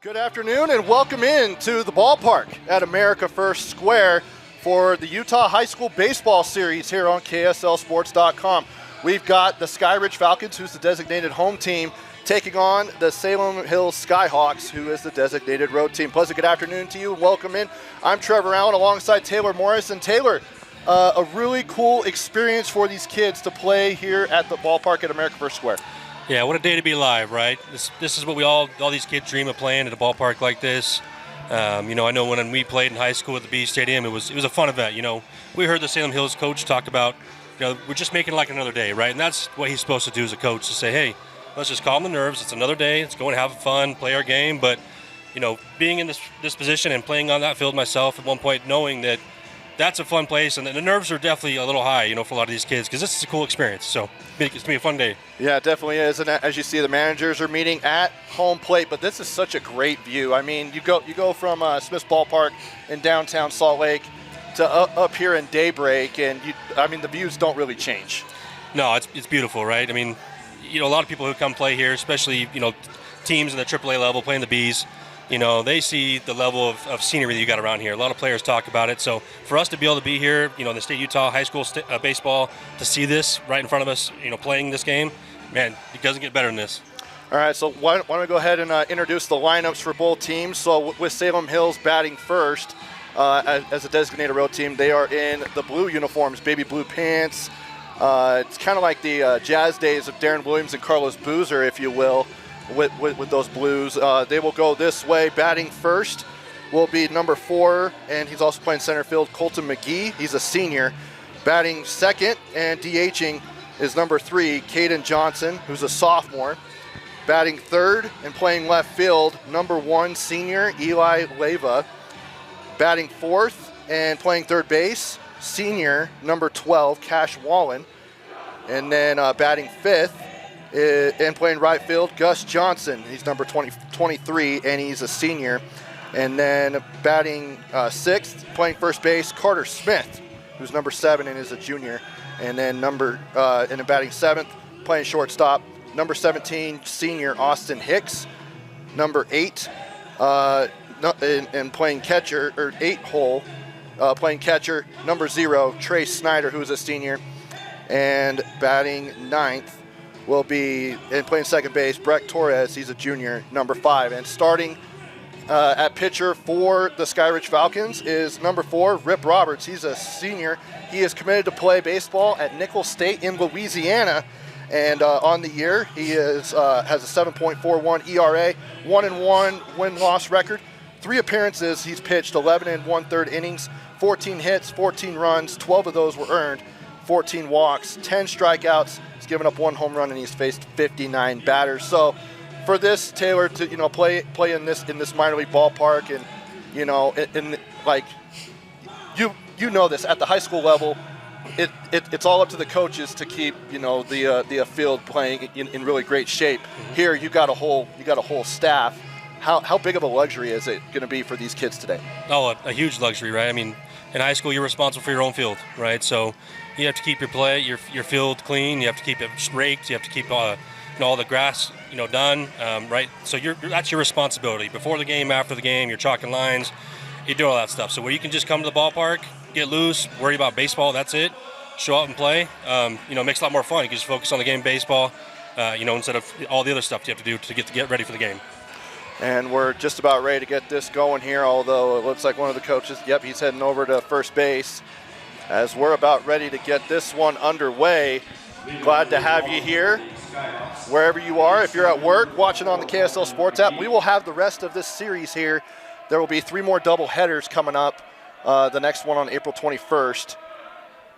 Good afternoon and welcome in to the ballpark at America First Square for the Utah High School Baseball Series here on KSLSports.com. We've got the Skyridge Falcons, who's the designated home team, taking on the Salem Hills Skyhawks, who is the designated road team. Pleasant good afternoon to you and welcome in. I'm Trevor Allen alongside Taylor Morris. And Taylor, a really cool experience for these kids to play here at the ballpark at America First Square. Yeah, what a day to be alive, right? This is what we all these kids dream of, playing at a ballpark like this. I know when we played in high school at the B Stadium, it was a fun event. We heard the Salem Hills coach talk about, we're just making it like another day, right? And that's what he's supposed to do as a coach, to say, hey, let's just calm the nerves. It's another day. Let's go and have fun, play our game. But, being in this position and playing on that field myself at one point, knowing that that's a fun place, and the nerves are definitely a little high, for a lot of these kids, because this is a cool experience. So it's going to be a fun day. Yeah, it definitely is. And as you see, the managers are meeting at home plate, but this is such a great view. I mean, you go from Smith's Ballpark in downtown Salt Lake to up here in Daybreak, and the views don't really change. No, it's beautiful, right? I mean, a lot of people who come play here, especially, teams in the AAA level playing the Bs, they see the level of scenery that you got around here. A lot of players talk about it. So for us to be able to be here, in the state of Utah high school baseball, to see this right in front of us, playing this game, man, it doesn't get better than this. All right, so why don't we go ahead and introduce the lineups for both teams. So with Salem Hills batting first as a designated road team, they are in the blue uniforms, baby blue pants. It's kind of like the Jazz days of Darren Williams and Carlos Boozer, if you will. With those blues. They will go this way. Batting first will be number 4, and he's also playing center field, Colton McGee. He's a senior. Batting second and DHing is number 3, Caden Johnson, who's a sophomore. Batting third and playing left field, number 1, senior, Eli Leyva. Batting fourth and playing third base, senior, number 12, Cash Wallen. And then batting fifth and playing right field, Gus Johnson. He's number 23, and he's a senior. And then batting sixth, playing first base, Carter Smith, who's number 7 and is a junior. And then batting seventh, playing shortstop, number 17, senior, Austin Hicks. Number 8, and playing catcher, or 8-hole, playing catcher, number 0, Trey Snyder, who's a senior. And batting ninth will be, and playing second base, Brett Torres. He's a junior, number 5. And starting at pitcher for the Skyridge Falcons is number 4, Rip Roberts. He's a senior. He is committed to play baseball at Nichols State in Louisiana. And on the year, he has a 7.41 ERA, 1-1 win-loss record. 3 appearances, he's pitched 11 1/3 innings, 14 hits, 14 runs, 12 of those were earned, 14 walks, 10 strikeouts. He's given up 1 home run, and he's faced 59 batters. So for this, Taylor, to play in this minor league ballpark, and you know this at the high school level, it's all up to the coaches to keep the field playing in really great shape. Here you got a whole staff. How big of a luxury is it going to be for these kids today? Oh, a huge luxury, right? I mean, in high school, you're responsible for your own field, right? So you have to keep your field clean. You have to keep it raked. You have to keep all the grass done, right? So that's your responsibility. Before the game, after the game, you're chalking lines, you do all that stuff. So where you can just come to the ballpark, get loose, worry about baseball, that's it. Show up and play. Makes it a lot more fun. You can just focus on the game, baseball, instead of all the other stuff you have to do to get ready for the game. And we're just about ready to get this going here, although it looks like one of the coaches, he's heading over to first base. As we're about ready to get this one underway, glad to have you here, wherever you are. If you're at work, watching on the KSL Sports app, we will have the rest of this series here. There will be 3 more double headers coming up, the next one on April 21st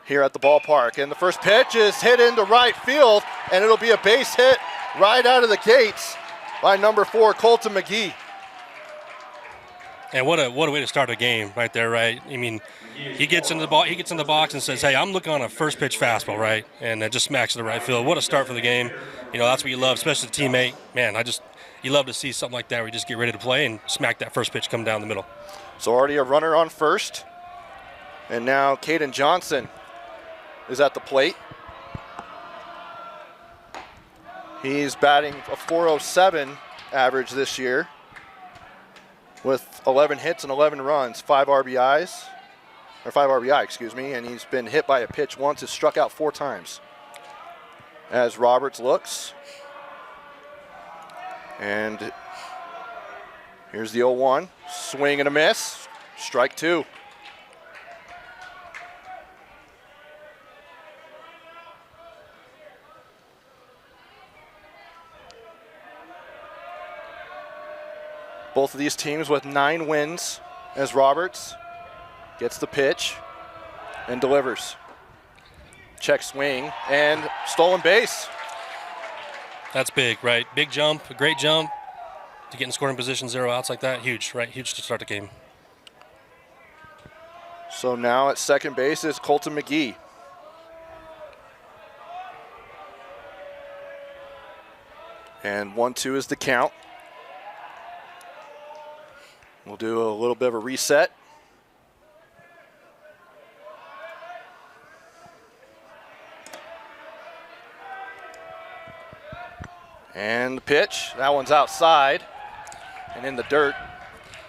here at the ballpark. And the first pitch is hit into right field, and it'll be a base hit right out of the gates by number 4, Colton McGee. And what a way to start a game right there, right? I mean, he gets in the box and says, hey, I'm looking on a first pitch fastball, right? And it just smacks to the right field. What a start for the game. That's what you love, especially the teammate. Man, you love to see something like that where you just get ready to play and smack that first pitch come down the middle. So already a runner on first. And now Caden Johnson is at the plate. He's batting a .407 average this year. with 11 hits and 11 runs, 5 RBIs, or 5 RBI, excuse me, and he's been hit by a pitch once, has struck out 4 times. As Roberts looks, and here's the 0-1, swing and a miss, strike 2. Both of these teams with 9 wins as Roberts gets the pitch and delivers. Check swing and stolen base. That's big, right? Big jump, a great jump to get in scoring position, 0 outs like that. Huge, right? Huge to start the game. So now at second base is Colton McGee. And 1-2 is the count. We'll do a little bit of a reset. And the pitch, that one's outside and in the dirt.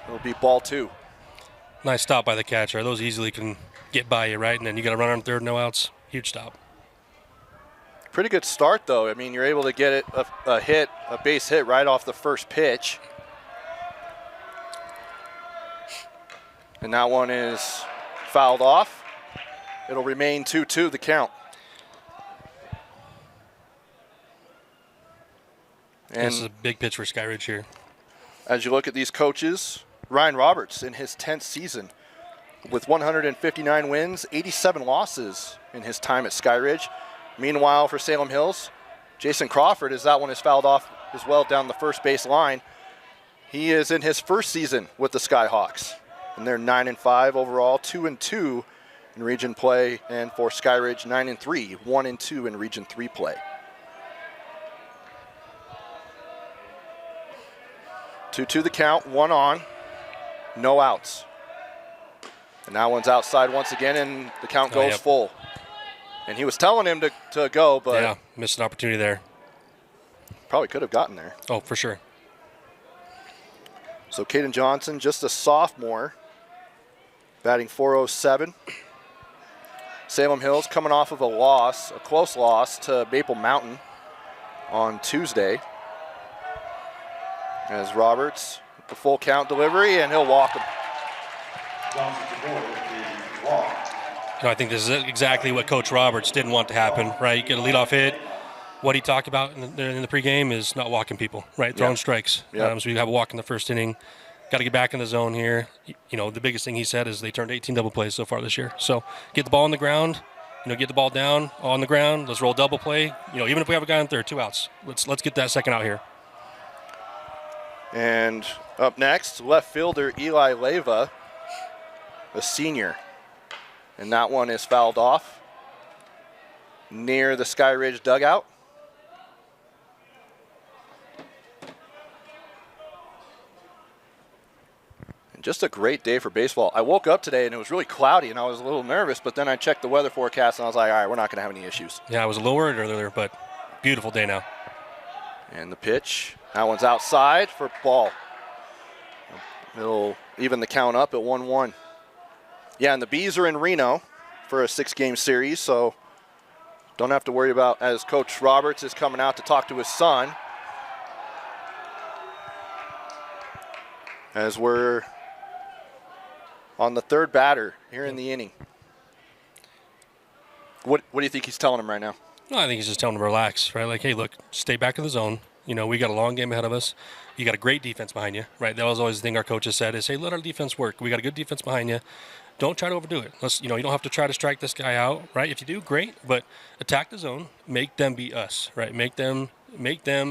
It'll be ball 2. Nice stop by the catcher. Those easily can get by you, right? And then you got to run on third, no outs. Huge stop. Pretty good start, though. I mean, you're able to get it a base hit right off the first pitch. And that one is fouled off. It'll remain 2-2 the count. And this is a big pitch for Skyridge here. As you look at these coaches, Ryan Roberts in his 10th season with 159 wins, 87 losses in his time at Skyridge. Meanwhile, for Salem Hills, Jason Crawford, as that one is fouled off as well down the first base line. He is in his first season with the Skyhawks. And they're 9-5 overall, 2-2 in region play, and for Skyridge 9-3, 1-2 in region 3 play. 2-2 the count, 1 on, no outs. And that one's outside once again, and the count goes full. And he was telling him to go, but yeah, missed an opportunity there. Probably could have gotten there. Oh, for sure. So Caden Johnson, just a sophomore, batting .407. Salem Hills coming off of a close loss to Maple Mountain on Tuesday. As Roberts, the full count delivery, and he'll walk him. I think this is exactly what Coach Roberts didn't want to happen, right? You get a leadoff hit. What he talked about in the pregame is not walking people, right? Throwing strikes. Yep. So you have a walk in the first inning. Got to get back in the zone here. You know, the biggest thing he said is they turned 18 double plays so far this year. So get the ball on the ground, get the ball down on the ground. Let's roll double play. Even if we have a guy on third, 2 outs. Let's get that second out here. And up next, left fielder Eli Leyva, a senior. And that one is fouled off near the Skyridge dugout. Just a great day for baseball. I woke up today and it was really cloudy and I was a little nervous, but then I checked the weather forecast and I was like, all right, we're not going to have any issues. Yeah, I was a little worried earlier, but beautiful day now. And the pitch, that one's outside for ball. It'll even the count up at 1-1. Yeah, and the Bees are in Reno for a 6-game series, so don't have to worry about as Coach Roberts is coming out to talk to his son. As we're on the third batter here in the inning. What do you think he's telling him right now? No, I think he's just telling him to relax, right? Like, hey, look, stay back in the zone. We got a long game ahead of us. You got a great defense behind you, right? That was always the thing our coaches said is, hey, let our defense work. We got a good defense behind you. Don't try to overdo it. You don't have to try to strike this guy out, right? If you do, great, but attack the zone. Make them beat us, right? Make them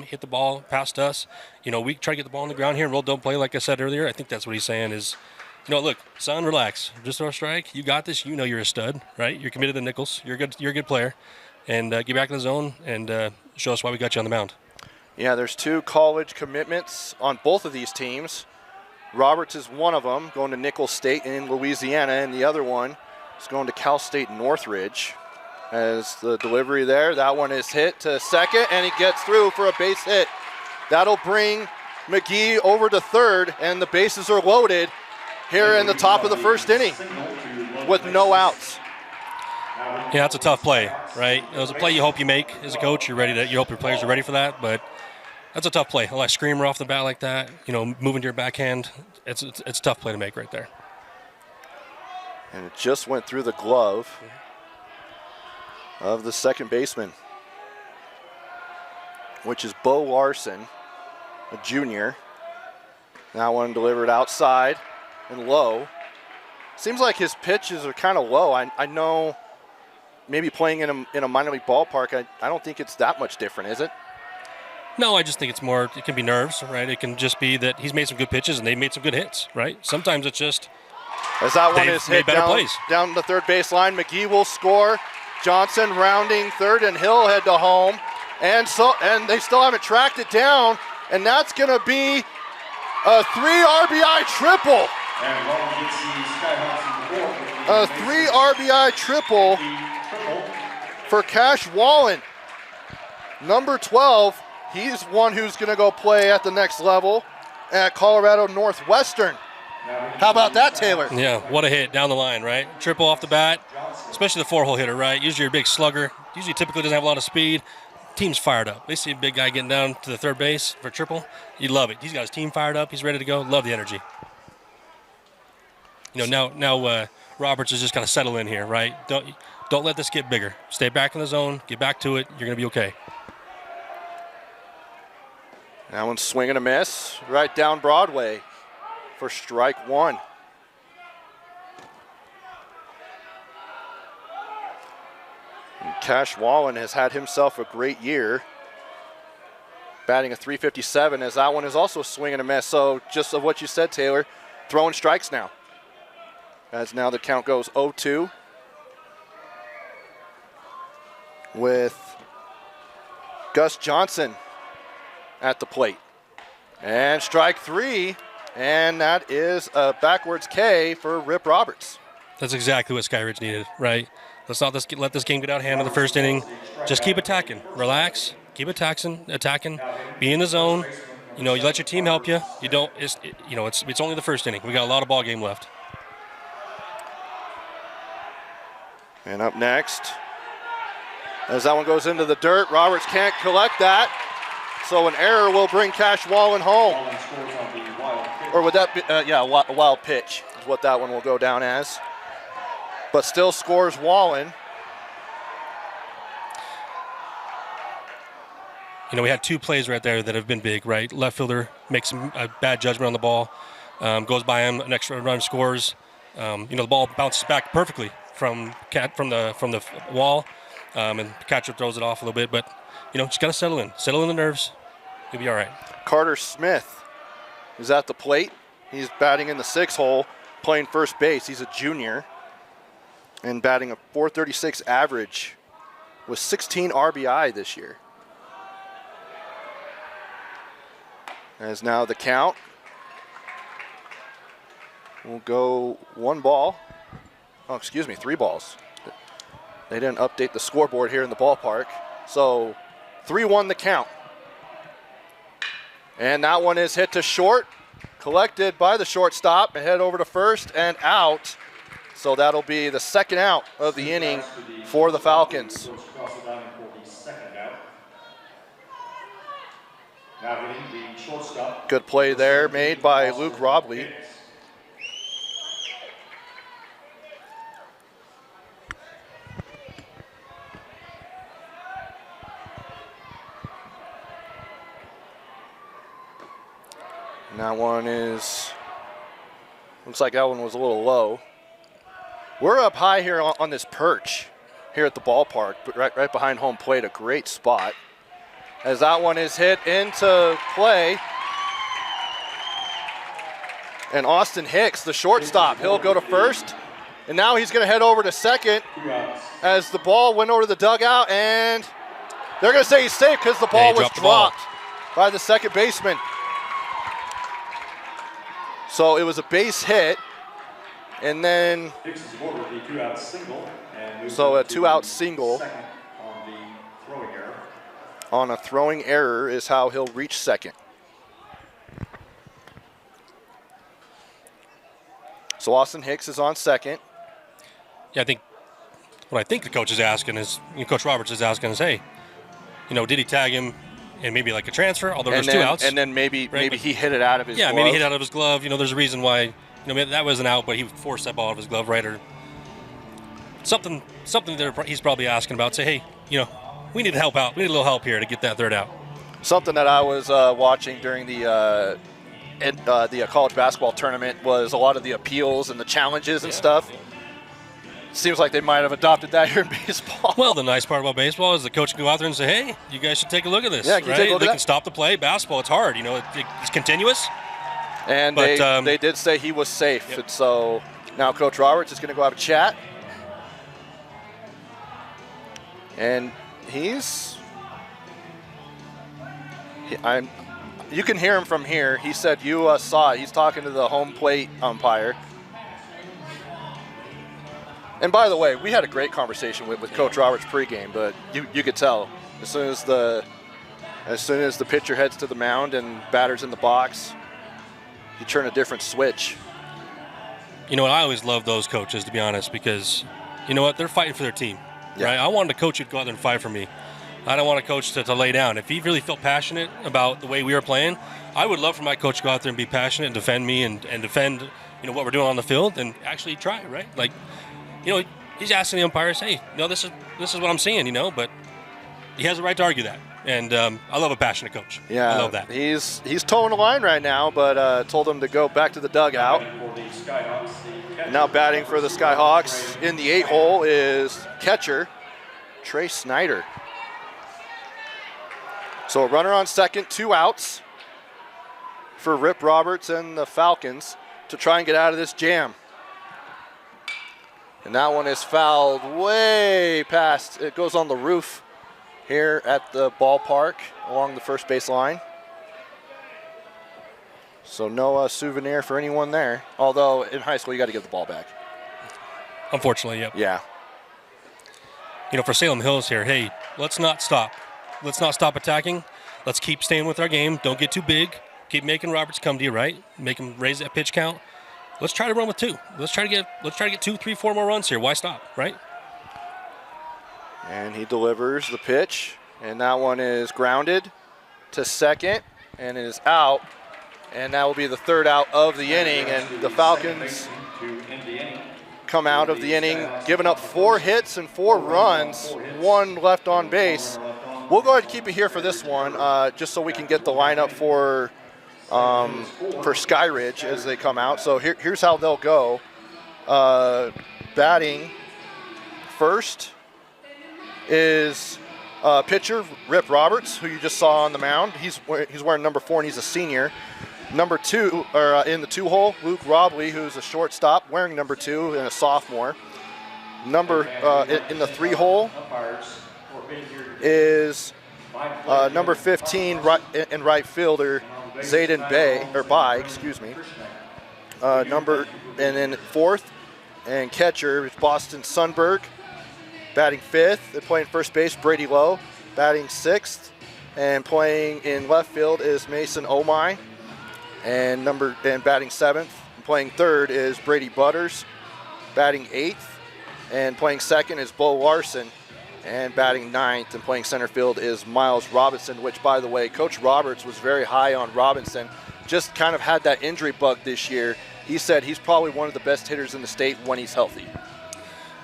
hit the ball past us. We try to get the ball on the ground here and roll double play, like I said earlier. I think that's what he's saying is, look, son, relax. Just throw a strike. You got this. You're a stud, right? You're committed to Nichols. You're a good player. And get back in the zone and show us why we got you on the mound. Yeah, there's 2 college commitments on both of these teams. Roberts is one of them, going to Nichols State in Louisiana, and the other one is going to Cal State Northridge. As the delivery there, that one is hit to second, and he gets through for a base hit. That'll bring McGee over to third, and the bases are loaded here in the top of the first inning with no outs. Yeah, that's a tough play, right? It was a play you hope you make as a coach. You hope your players are ready for that, but that's a tough play. A screamer off the bat like that, moving to your backhand, it's a tough play to make right there. And it just went through the glove of the second baseman, which is Bo Larson, a junior. That one delivered outside and low. Seems like his pitches are kind of low. I know maybe playing in a minor league ballpark, I don't think it's that much different, is it? No, I just think it's more, it can be nerves, right? It can just be that he's made some good pitches and they made some good hits, right? Sometimes it's just as that one is hit down the third baseline, McGee will score. Johnson rounding third, and he'll head to home. And they still haven't tracked it down, and that's going to be a 3 RBI triple. A 3 RBI triple for Cash Wallen. Number 12, he's one who's going to go play at the next level at Colorado Northwestern. How about that, Taylor? Yeah, what a hit down the line, right? Triple off the bat, especially the 4-hole hitter, right? Usually your big slugger, typically doesn't have a lot of speed. Team's fired up. They see a big guy getting down to the third base for triple. You love it. He's got his team fired up. He's ready to go. Love the energy. Now Roberts is just going to settle in here, right? Don't let this get bigger. Stay back in the zone. Get back to it. You're going to be okay. That one's swing and a miss right down Broadway for strike one. And Cash Wallen has had himself a great year, batting a .357, as that one is also a swing and a miss. So just of what you said, Taylor, throwing strikes now. As now the count goes 0-2 with Gus Johnson at the plate. And strike three, and that is a backwards K for Rip Roberts. That's exactly what Skyridge needed, right? Let's not let this game get out of hand in the first inning. Just keep attacking. Relax. Keep attacking. Be in the zone. You let your team help you. You don't. It's only the first inning. We got a lot of ball game left. And up next, as that one goes into the dirt, Roberts can't collect that. So an error will bring Cash Wallen home. Or would that be, a wild pitch is what that one will go down as. But still scores Wallen. We had two plays right there that have been big, right? Left fielder makes a bad judgment on the ball, goes by him, an extra run scores. The ball bounces back perfectly from the wall, and the catcher throws it off a little bit. But just got to settle in the nerves. You'll be all right. Carter Smith is at the plate. He's batting in the 6-hole, playing first base. He's a junior and batting a .436 average with 16 RBI this year. As now the count will go 1 ball. Oh, excuse me, 3 balls. They didn't update the scoreboard here in the ballpark. So 3-1 the count. And that one is hit to short, collected by the shortstop, and head over to first and out. So that'll be the second out of the inning for the Falcons. Good play there made by Luke Robley. And that one looks like that one was a little low. We're up high here on this perch here at the ballpark, but right behind home plate, a great spot. As that one is hit into play. And Austin Hicks, the shortstop, he'll go to first. And now he's going to head over to second as the ball went over to the dugout. And they're going to say he's safe because the ball was dropped by the second baseman. So it was a base hit. And then, so a 2-out single on a throwing error is how he'll reach second. So Austin Hicks is on second. Yeah, what I think the coach is asking is, Coach Roberts is asking is, hey, did he tag him and maybe like a transfer? Although there's 2 outs. And then maybe he hit it out of his glove. Yeah, maybe he hit it out of his glove. There's a reason why, maybe that was an out, but he forced that ball out of his glove, right? Or something that he's probably asking about. Say, hey, we need to help out. We need a little help here to get that third out. Something that I was watching during the college basketball tournament was a lot of the appeals and the challenges and stuff. Seems like they might have adopted that here in baseball. Well, the nice part about baseball is the coach can go out there and say, hey, you guys should take a look at this. Yeah, can you take a look at They that? can stop the play. Basketball, it's hard. It's continuous. And they did say he was safe. Yep. And so now Coach Roberts is going to go have a chat. And you can hear him from here. He said you saw it. He's talking to the home plate umpire. And by the way, we had a great conversation with Coach Roberts pregame, but you could tell as soon as the pitcher heads to the mound and batter's in the box, you turn a different switch. I always love those coaches, to be honest, because they're fighting for their team. Yeah. Right? I wanted a coach who'd go out there and fight for me. I don't want a coach to lay down. If he really felt passionate about the way we were playing, I would love for my coach to go out there and be passionate and defend me and defend what we're doing on the field and actually try, right? Like, he's asking the umpires, hey, this is what I'm seeing, but he has the right to argue that. And I love a passionate coach. Yeah, I love that. He's towing the line right now, but told him to go back to the dugout. Now batting for the Skyhawks in the 8-hole is catcher Trey Snyder. So a runner on second, 2 outs for Rip Roberts and the Falcons to try and get out of this jam. And that one is fouled way past. It goes on the roof here at the ballpark along the first base line. So no souvenir for anyone there. Although in high school you got to give the ball back. Unfortunately, yep. Yeah. For Salem Hills here, hey, let's not stop. Let's not stop attacking. Let's keep staying with our game. Don't get too big. Keep making Roberts come to you, right? Make him raise that pitch count. Let's try to run with 2. Let's try to get 2, 3, 4 more runs here. Why stop, right? And he delivers the pitch, and that one is grounded to second, and it is out. And that will be the 3rd out of the inning, and the Falcons come out of the inning, giving up 4 hits and 4 runs, 1 left on base. We'll go ahead and keep it here for this one, just so we can get the lineup for Skyridge as they come out. So here's how they'll go. Batting first is pitcher Rip Roberts, who you just saw on the mound. He's wearing number 4 and he's a senior. Number 2, or in the 2-hole, Luke Robley, who's a shortstop, wearing number 2 and a sophomore. In the 3-hole is number 15 and right fielder Zayden Bai. And then 4th and catcher is Boston Sundberg. Batting 5th and playing first base, Brady Lowe. Batting 6th and playing in left field is Mason Omai. And batting 7th and playing 3rd is Brady Butters. Batting 8th and playing 2nd is Bo Larson. And batting 9th and playing center field is Miles Robinson, which, by the way, Coach Roberts was very high on Robinson. Just kind of had that injury bug this year. He said he's probably one of the best hitters in the state when he's healthy.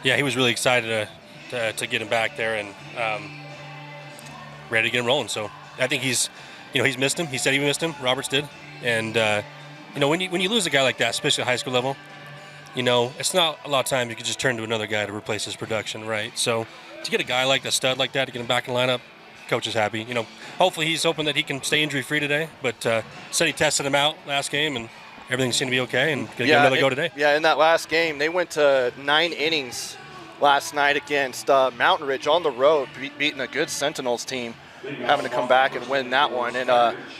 Yeah, he was really excited to get him back there and ready to get him rolling. So I think he's missed him. He said he missed him. Roberts did. And, when you lose a guy like that, especially at high school level, it's not a lot of time you can just turn to another guy to replace his production, right? So to get a guy like a stud like that to get him back in the lineup, coach is happy. Hopefully he's hoping that he can stay injury-free today. But said he tested him out last game, and everything seemed to be okay, and going to get another go today. Yeah, in that last game, they went to 9 innings last night against Mountain Ridge on the road, beating a good Sentinels team, having to come back and win that one. And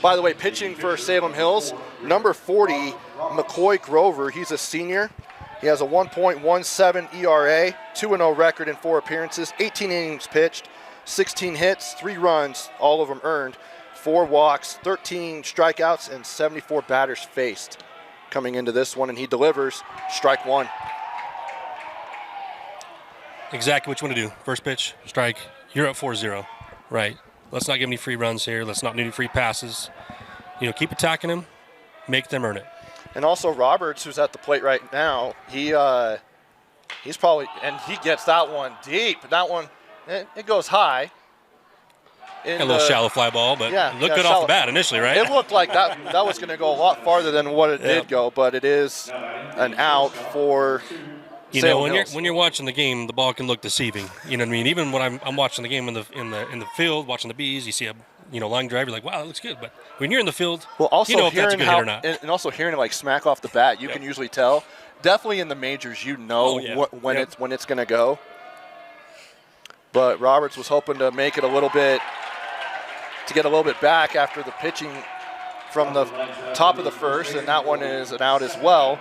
by the way, pitching for Salem Hills, number 40, McCoy Grover. He's a senior. He has a 1.17 ERA, 2-0 record in 4 appearances, 18 innings pitched, 16 hits, 3 runs, all of them earned, 4 walks, 13 strikeouts, and 74 batters faced. coming into this one, and he delivers. Strike one. Exactly what you want to do. First pitch, strike. You're up 4-0, right? Let's not give any free runs here. Let's not do any free passes. Keep attacking him, make them earn it. And also Roberts, who's at the plate right now, he's probably, and he gets that one deep. That one, it goes high. A little shallow fly ball, but it looked good off the bat initially, right? It looked like that was going to go a lot farther than what it did go, but it is an out for Salem Hills. When you're watching the game, the ball can look deceiving. You know what I mean? Even when I'm watching the game in the field, watching the bees, you see a line drive, you're like, wow, that looks good. But when you're in the field, also you know if that's a good hit or not. And also hearing it like smack off the bat, you can usually tell. Definitely in the majors, when it's going to go. But Roberts was hoping to make it get a little bit back after the pitching from the top of the first, and that one is an out as well.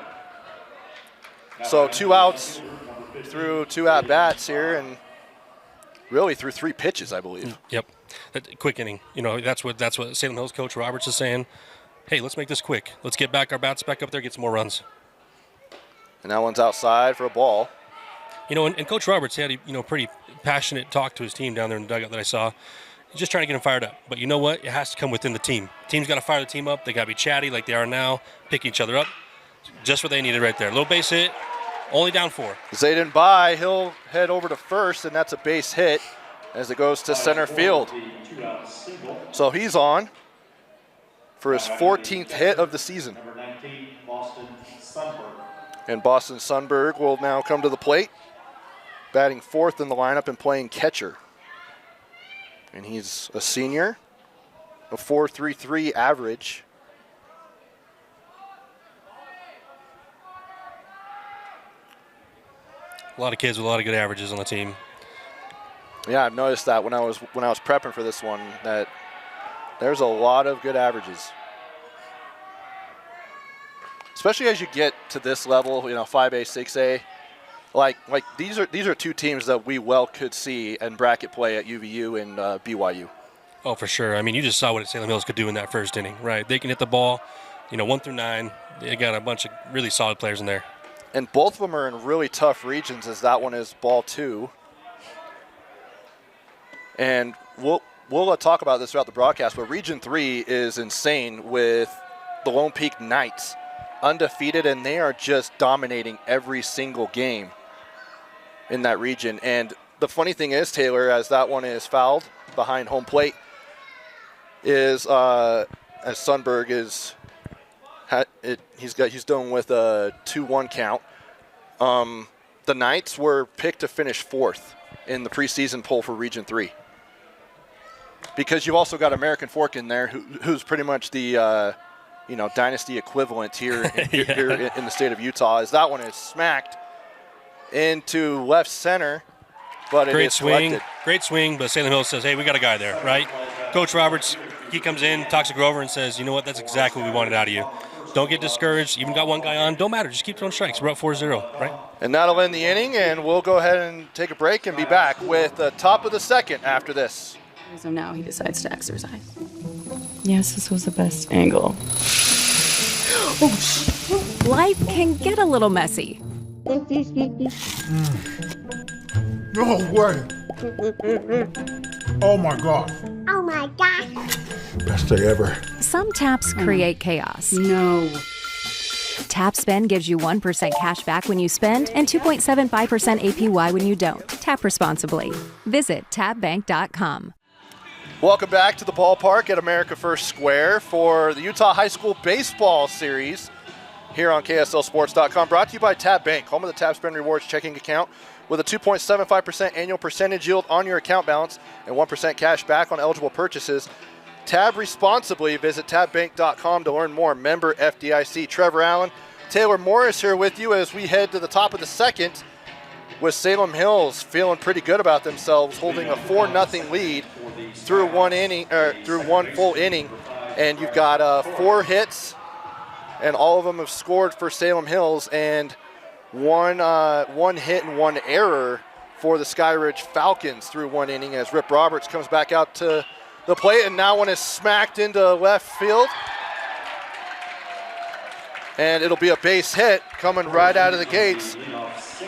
So 2 outs through 2 at-bats here, and really through 3 pitches, I believe. Yep. Quick inning. That's what Salem Hills coach Roberts is saying. Hey, let's make this quick. Let's get our bats back up there, get some more runs. And that one's outside for a ball. And Coach Roberts had a pretty passionate talk to his team down there in the dugout that I saw. He's just trying to get them fired up. But you know what? It has to come within the team. Team's got to fire the team up. They got to be chatty like they are now, pick each other up. Just what they needed right there. Little base hit, only down 4. Zayden by, he'll head over to first, and that's a base hit as it goes to center field. So he's on for his 14th hit of the season. And Boston Sundberg will now come to the plate, batting 4th in the lineup and playing catcher. And he's a senior, a .433 average. A lot of kids with a lot of good averages on the team. Yeah, I've noticed that when I was prepping for this one, that there's a lot of good averages. Especially as you get to this level, 5A, 6A. Like these are 2 teams that we well could see in bracket play at UVU and BYU. Oh, for sure. I mean, you just saw what Salem Hills could do in that first inning, right? They can hit the ball, 1 through 9. They got a bunch of really solid players in there. And both of them are in really tough regions, as that one is ball 2. And we'll talk about this throughout the broadcast, but Region 3 is insane with the Lone Peak Knights, undefeated, and they are just dominating every single game in that region. And the funny thing is, Taylor, as that one is fouled behind home plate, is as Sundberg is he's dealing with a 2-1 count. The Knights were picked to finish 4th in the preseason poll for Region 3. Because you've also got American Fork in there, who's pretty much the dynasty equivalent here in the state of Utah. As that one is smacked into left center, but it is collected. Great swing, but Salem Hills says, hey, we got a guy there, right? Coach Roberts, he comes in, talks to Grover, and says, you know what, that's exactly what we wanted out of you. Don't get discouraged. Even got one guy on. Don't matter. Just keep throwing strikes. We're up 4-0, right? And that'll end the inning, and we'll go ahead and take a break and be back with the top of the second after this. So now he decides to exercise. Yes, this was the best angle. Life can get a little messy. No way. Oh my God. Oh my gosh. Best day ever. Some taps create chaos. No. Tap Spend gives you 1% cash back when you spend and 2.75% APY when you don't. Tap responsibly. Visit tapbank.com. Welcome back to the ballpark at America First Square for the Utah High School Baseball Series here on KSLSports.com. Brought to you by Tab Bank, home of the Tab Spend Rewards checking account with a 2.75% annual percentage yield on your account balance and 1% cash back on eligible purchases. Tab responsibly. Visit tabbank.com to learn more. Member FDIC. Trevor Allen, Taylor Morris here with you as we head to the top of the second with Salem Hills feeling pretty good about themselves, holding a 4-0 lead through one full inning. And you've got 4 hits, and all of them have scored for Salem Hills, and one hit and 1 error for the Skyridge Falcons through 1 inning as Rip Roberts comes back out to the plate, and now one is smacked into left field. And it'll be a base hit coming right out of the gates.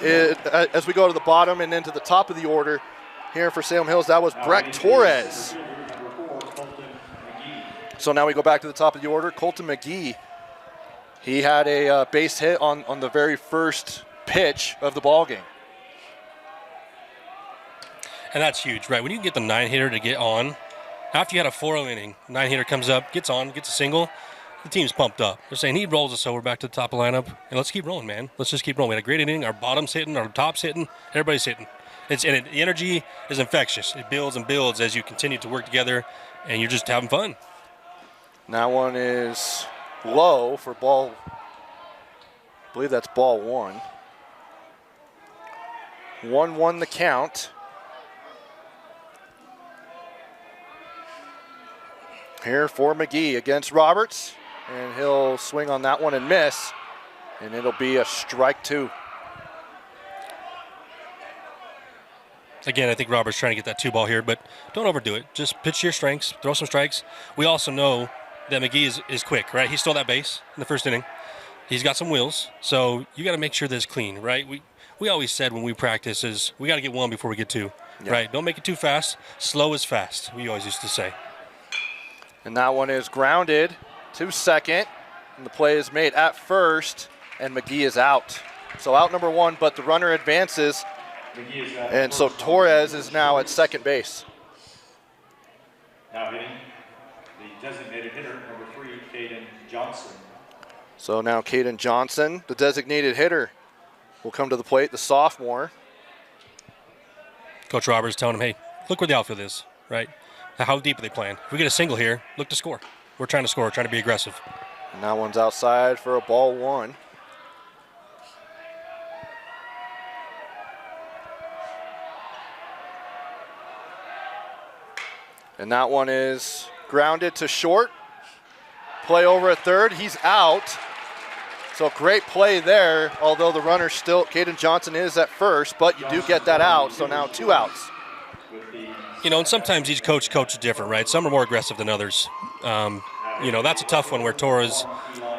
As we go to the bottom and into the top of the order here for Salem Hills, that was Breck Torres. So now we go back to the top of the order. Colton McGee, he had a base hit on the very first pitch of the ball game. And that's huge, right? When you can get the 9-hitter to get on, after you had a 4-0 inning, 9-hitter comes up, gets on, gets a single, the team's pumped up. They're saying he rolls us, so we're back to the top of the lineup, and let's keep rolling, man. Let's just keep rolling. We had a great inning. Our bottom's hitting, our top's hitting, everybody's hitting. The energy is infectious. It builds and builds as you continue to work together, and you're just having fun. That one is low for ball. I believe that's ball 1. 1-1 the count. Here for McGee against Roberts, and he'll swing on that one and miss, and it'll be a strike 2. Again, I think Robert's trying to get that 2-ball here, but don't overdo it. Just pitch your strengths, throw some strikes. We also know that McGee is quick, right? He stole that base in the first inning. He's got some wheels, so you got to make sure that it's clean, right? We always said when we practice is we got to get 1 before we get 2, right? Don't make it too fast. Slow is fast, we always used to say. And that one is grounded to second, and the play is made at first, and McGee is out. So out number 1, but the runner advances, and so Torres is now at second base. Now hitting the designated hitter, number 3, Caden Johnson. So now Caden Johnson, the designated hitter, will come to the plate, the sophomore. Coach Roberts telling him, hey, look where the outfield is, right? How deep are they playing? If we get a single here, look to score. We're trying to score, trying to be aggressive. And that one's outside for a ball 1. And that one is grounded to short. Play over at third. He's out. So great play there, although the runner still, Caden Johnson is at first, but you do get that out. So now 2 outs. You know, and sometimes each coach is different, right? Some are more aggressive than others. You know, that's a tough one where Torres,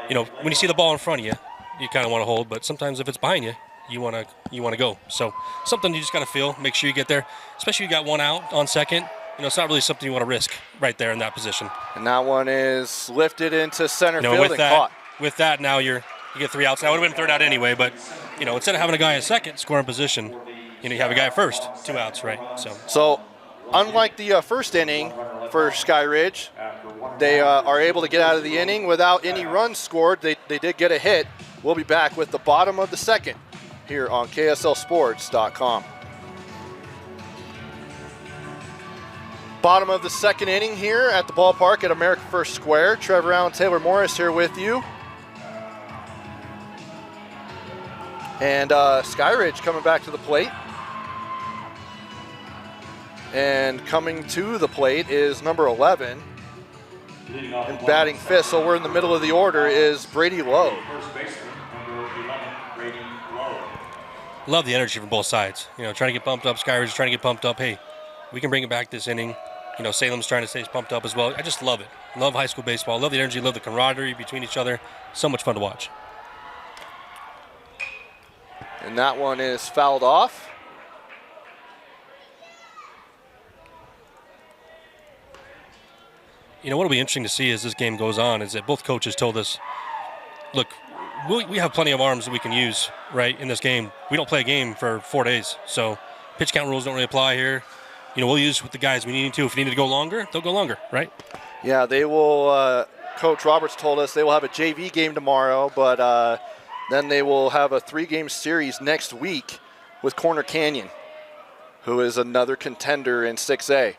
you know, when you see the ball in front of you, you kind of want to hold, but sometimes if it's behind you, you want to go. So something you just got to feel, make sure you get there, especially you got 1 out on second. You know, it's not really something you want to risk right there in that position. And that one is lifted into center field with and that, caught. With that, now you get 3 outs. Now it would have been 3rd out anyway, but, you know, instead of having a guy at second scoring position, you know, you have a guy at first, 2 outs, right? So unlike the first inning for Skyridge, they are able to get out of the inning without any runs scored. They did get a hit. We'll be back with the bottom of the second here on KSLSports.com. Bottom of the second inning here at the ballpark at America First Square. Trevor Allen, Taylor Morris here with you. And Skyridge coming back to the plate. And coming to the plate is number 11. And batting 5th, so we're in the middle of the order, is Brady Lowe. Love the energy from both sides. You know, trying to get pumped up. Skyridge is trying to get pumped up. Hey, we can bring it back this inning. You know, Salem's trying to stay pumped up as well. I just love it. Love high school baseball. Love the energy. Love the camaraderie between each other. So much fun to watch. And that one is fouled off. You know, what will be interesting to see as this game goes on is that both coaches told us, look, we have plenty of arms that we can use, right, in this game. We don't play a game for 4 days, so pitch count rules don't really apply here. You know, we'll use with the guys we need to. If we need to go longer, they'll go longer, right? Yeah, they will. Coach Roberts told us they will have a JV game tomorrow, but then they will have a 3-game series next week with Corner Canyon, who is another contender in 6A.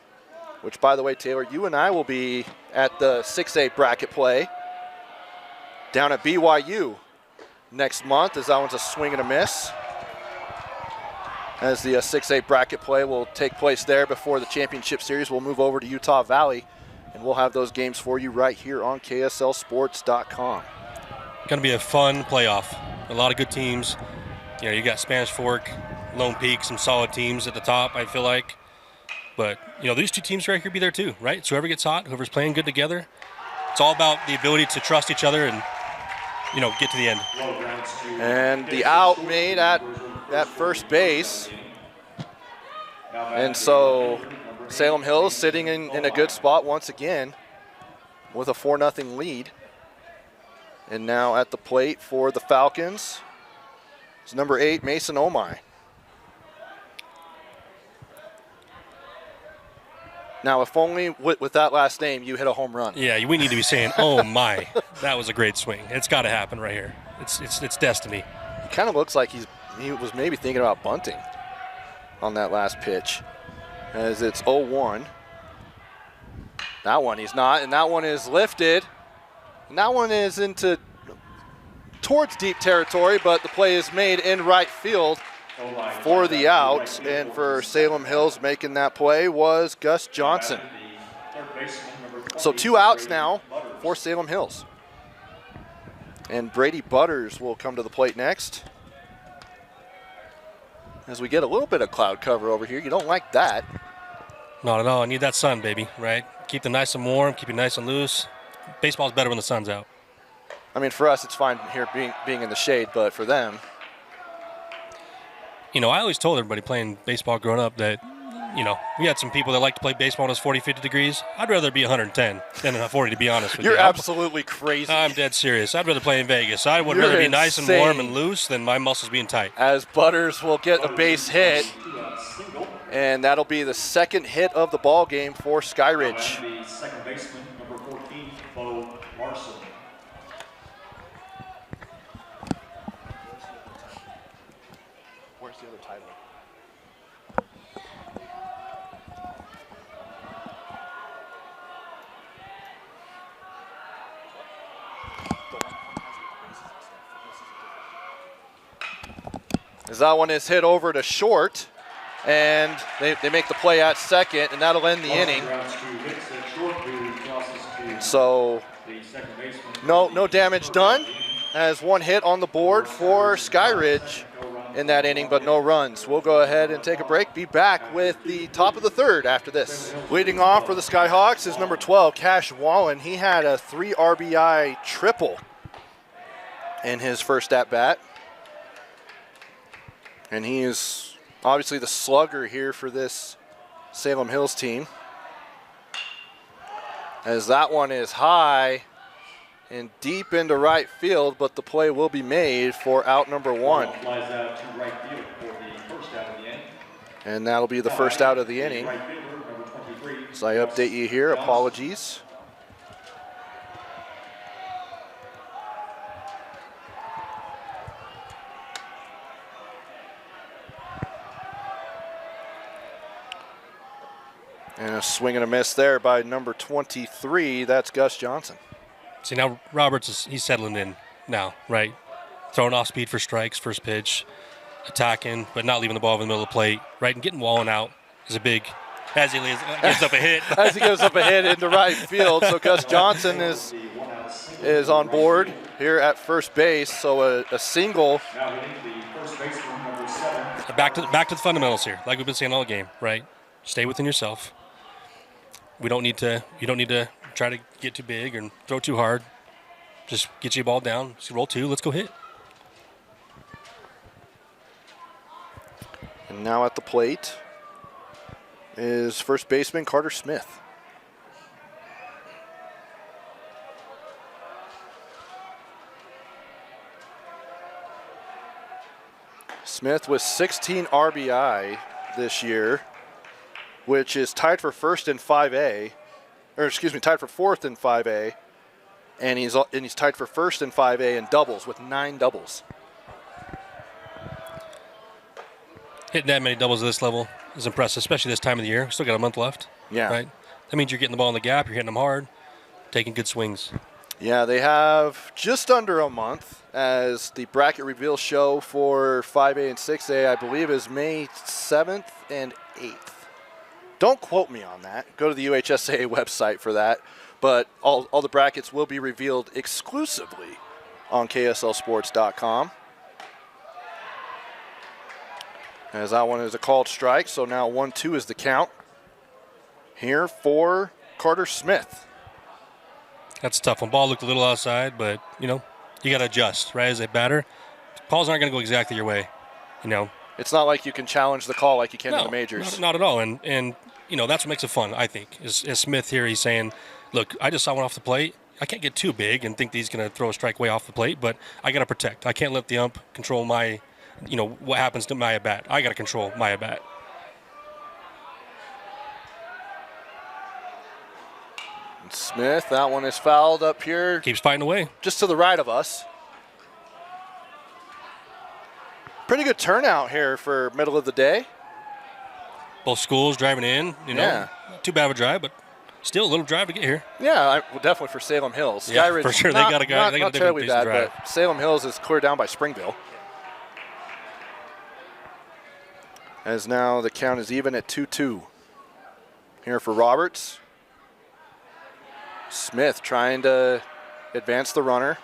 Which, by the way, Taylor, you and I will be at the 6A bracket play down at BYU next month, as that one's a swing and a miss. As the 6A bracket play will take place there before the championship series, we'll move over to Utah Valley, and we'll have those games for you right here on KSLSports.com. Going to be a fun playoff. A lot of good teams. You know, you got Spanish Fork, Lone Peak, some solid teams at the top, I feel like. But, you know, these 2 teams right here be there too, right? So whoever gets hot, whoever's playing good together, it's all about the ability to trust each other and get to the end. And the out made at first base. And so Salem Hills sitting in a good spot once again with a 4-0 lead. And now at the plate for the Falcons is number 8, Mason Omai. Now, if only with that last name you hit a home run. Yeah, we need to be saying, "Oh my, that was a great swing." It's got to happen right here. It's destiny. It kind of looks like he was maybe thinking about bunting on that last pitch, as it's 0-1. That one he's not, and that one is lifted. And that one is towards deep territory, but the play is made in right field for the out. And for Salem Hills, making that play was Gus Johnson. So 2 outs now for Salem Hills. And Brady Butters will come to the plate next. As we get a little bit of cloud cover over here. You don't like that. Not at all. I need that sun, baby, right? Keep them nice and warm, keep it nice and loose. Baseball's better when the sun's out. I mean, for us, it's fine here being in the shade, but for them. I always told everybody playing baseball growing up that, we had some people that like to play baseball when it's 40, 50 degrees. I'd rather be 110 than 40, to be honest with you. You're absolutely crazy. I'm dead serious. I'd rather play in Vegas. I would You're rather be insane. nice and warm and loose than my muscles being tight. As Butters will get a base hit, and that'll be the second hit of the ball game for Skyridge. The second baseman, number 14, Bo Larson. Where's the other title? As that one is hit over to short, and they make the play at second, and that'll end the inning. So no damage done, as one hit on the board for Skyridge in that inning, but no runs. We'll go ahead and take a break. Be back with the top of the third after this. Leading off for the Skyhawks is number 12, Cash Wallen. He had a 3 RBI triple in his first at-bat. And he is obviously the slugger here for this Salem Hills team. As that one is high and deep into right field, but the play will be made for out number 1. Flies out to right field for the first out of the inning. And that'll be the first out of the inning. Right fielder, number 23. So I update you here, apologies. And a swing and a miss there by number 23. That's Gus Johnson. See, now Roberts, he's settling in now, right? Throwing off speed for strikes, first pitch, attacking, but not leaving the ball in the middle of the plate, right? And getting Wallen out is a big, as he gives up a hit. As he gives up a hit into right field. So Gus Johnson is on board here at first base. So a single. Now hitting the first baseman, number 7. Back to the fundamentals here, like we've been saying all game, right? Stay within yourself. You don't need to try to get too big and throw too hard. Just get your ball down. Just roll 2. Let's go hit. And now at the plate is first baseman Carter Smith. Smith with 16 RBI this year, which is tied for first in 5A, tied for fourth in 5A, and he's tied for first in 5A in doubles with 9 doubles. Hitting that many doubles at this level is impressive, especially this time of the year. Still got a month left. Yeah. Right? That means you're getting the ball in the gap, you're hitting them hard, taking good swings. Yeah, they have just under a month, as the bracket reveal show for 5A and 6A, I believe, is May 7th and 8th. Don't quote me on that. Go to the UHSAA website for that. But all the brackets will be revealed exclusively on KSLSports.com. As that one is a called strike, so now 1-2 is the count here for Carter Smith. That's a tough one. Ball looked a little outside, but, you you got to adjust, right? As a batter, calls aren't going to go exactly your way, you know. It's not like you can challenge the call like you can in the majors. Not at all. And you know, that's what makes it fun, I think. Is Smith here, he's saying, look, I just saw one off the plate. I can't get too big and think that he's going to throw a strike way off the plate, but I got to protect. I can't let the ump control my, you know, what happens to my at-bat. I got to control my at-bat. Smith, that one is fouled up here. Keeps fighting away. Just to the right of us. Pretty good turnout here for middle of the day. Both schools driving in, you know. Yeah. Not too bad of a drive, but still a little drive to get here. Yeah, well, definitely for Salem Hills. Yeah, Skyridge, for sure. They got a guy. They got a different terribly bad, drive. but Salem Hills is cleared down by Springville. As now the count is even at 2-2. Here for Roberts. Smith trying to advance the runner.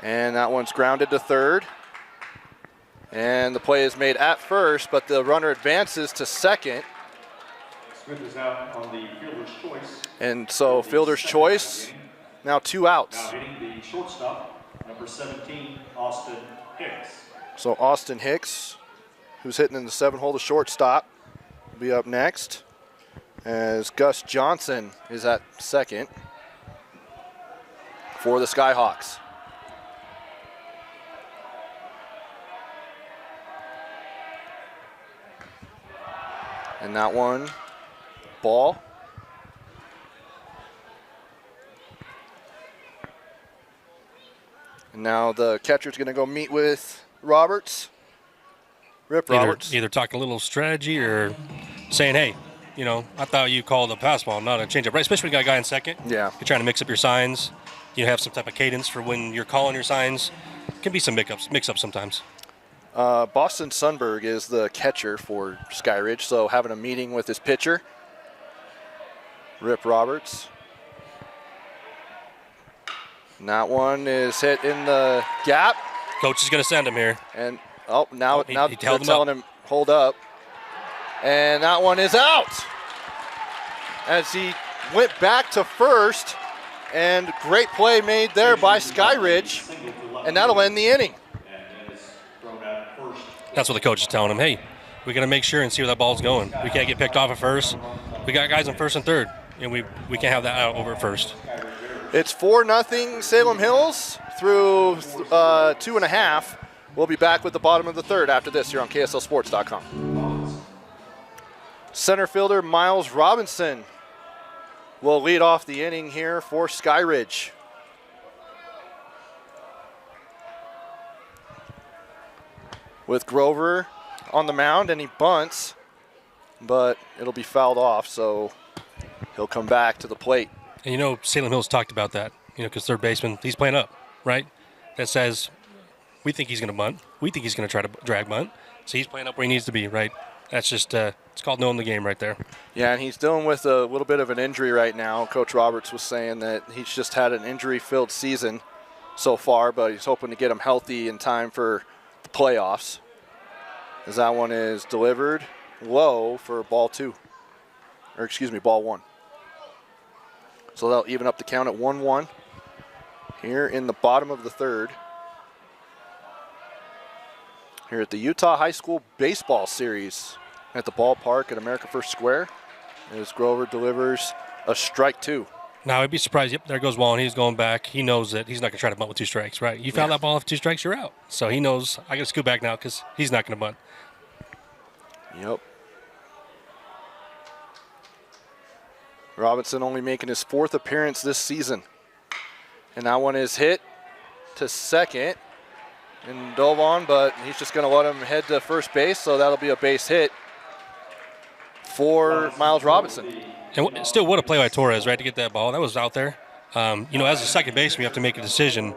And that one's grounded to third. And the play is made at first, but the runner advances to second. Smith is out on the fielder's choice. And so fielder's choice, now 2 outs. Now hitting the shortstop, number 17, Austin Hicks. So Austin Hicks, who's hitting in the 7-hole to shortstop, will be up next. As Gus Johnson is at second for the Skyhawks. And that one, ball. And now the catcher's going to go meet with Roberts. Rip Roberts. Either talking a little strategy or saying, hey, you know, I thought you called a pass ball, not a changeup, right? Especially when you got a guy in second. Yeah. You're trying to mix up your signs. You have some type of cadence for when you're calling your signs. Can be some mix-ups sometimes. Boston Sundberg is the catcher for Skyridge, so having a meeting with his pitcher, Rip Roberts. And that one is hit in the gap. Coach is going to send him here. And now he they're held him telling up. him hold up. And that one is out. As he went back to first, and great play made there by Skyridge, and that'll end the inning. That's what the coach is telling him. Hey, we got to make sure and see where that ball's going. We can't get picked off at first. We got guys on first and third, and we can't have that out over at first. It's 4-0 Salem Hills through 2.5. We'll be back with the bottom of the third after this here on KSLSports.com. Center fielder Miles Robinson will lead off the inning here for Skyridge. With Grover on the mound, and he bunts, but it'll be fouled off, so he'll come back to the plate. And you know, Salem Hills talked about that, you know, because third baseman, he's playing up, right? That says, we think he's going to bunt. We think he's going to try to drag bunt. So he's playing up where he needs to be, right? That's just, it's called knowing the game right there. Yeah, and he's dealing with a little bit of an injury right now. Coach Roberts was saying that he's just had an injury-filled season so far, but he's hoping to get him healthy in time for the playoffs. As that one is delivered low for ball one. So they'll even up the count at 1-1 here in the bottom of the third. Here at the Utah High School Baseball Series at the Ballpark at America First Square, as Grover delivers a strike 2. Now, I'd be surprised. Yep, there goes Wallen. He's going back. He knows that he's not going to try to bunt with 2 strikes, right? You foul that ball off 2 strikes, you're out. So he knows I got to scoot back now because he's not going to bunt. Yep. Robinson only making his 4th appearance this season. And that one is hit to second and dove on, but he's just going to let him head to first base, so that'll be a base hit for Miles Robinson. And still, what a play by Torres, right, to get that ball. That was out there. You know, as a second baseman, you have to make a decision.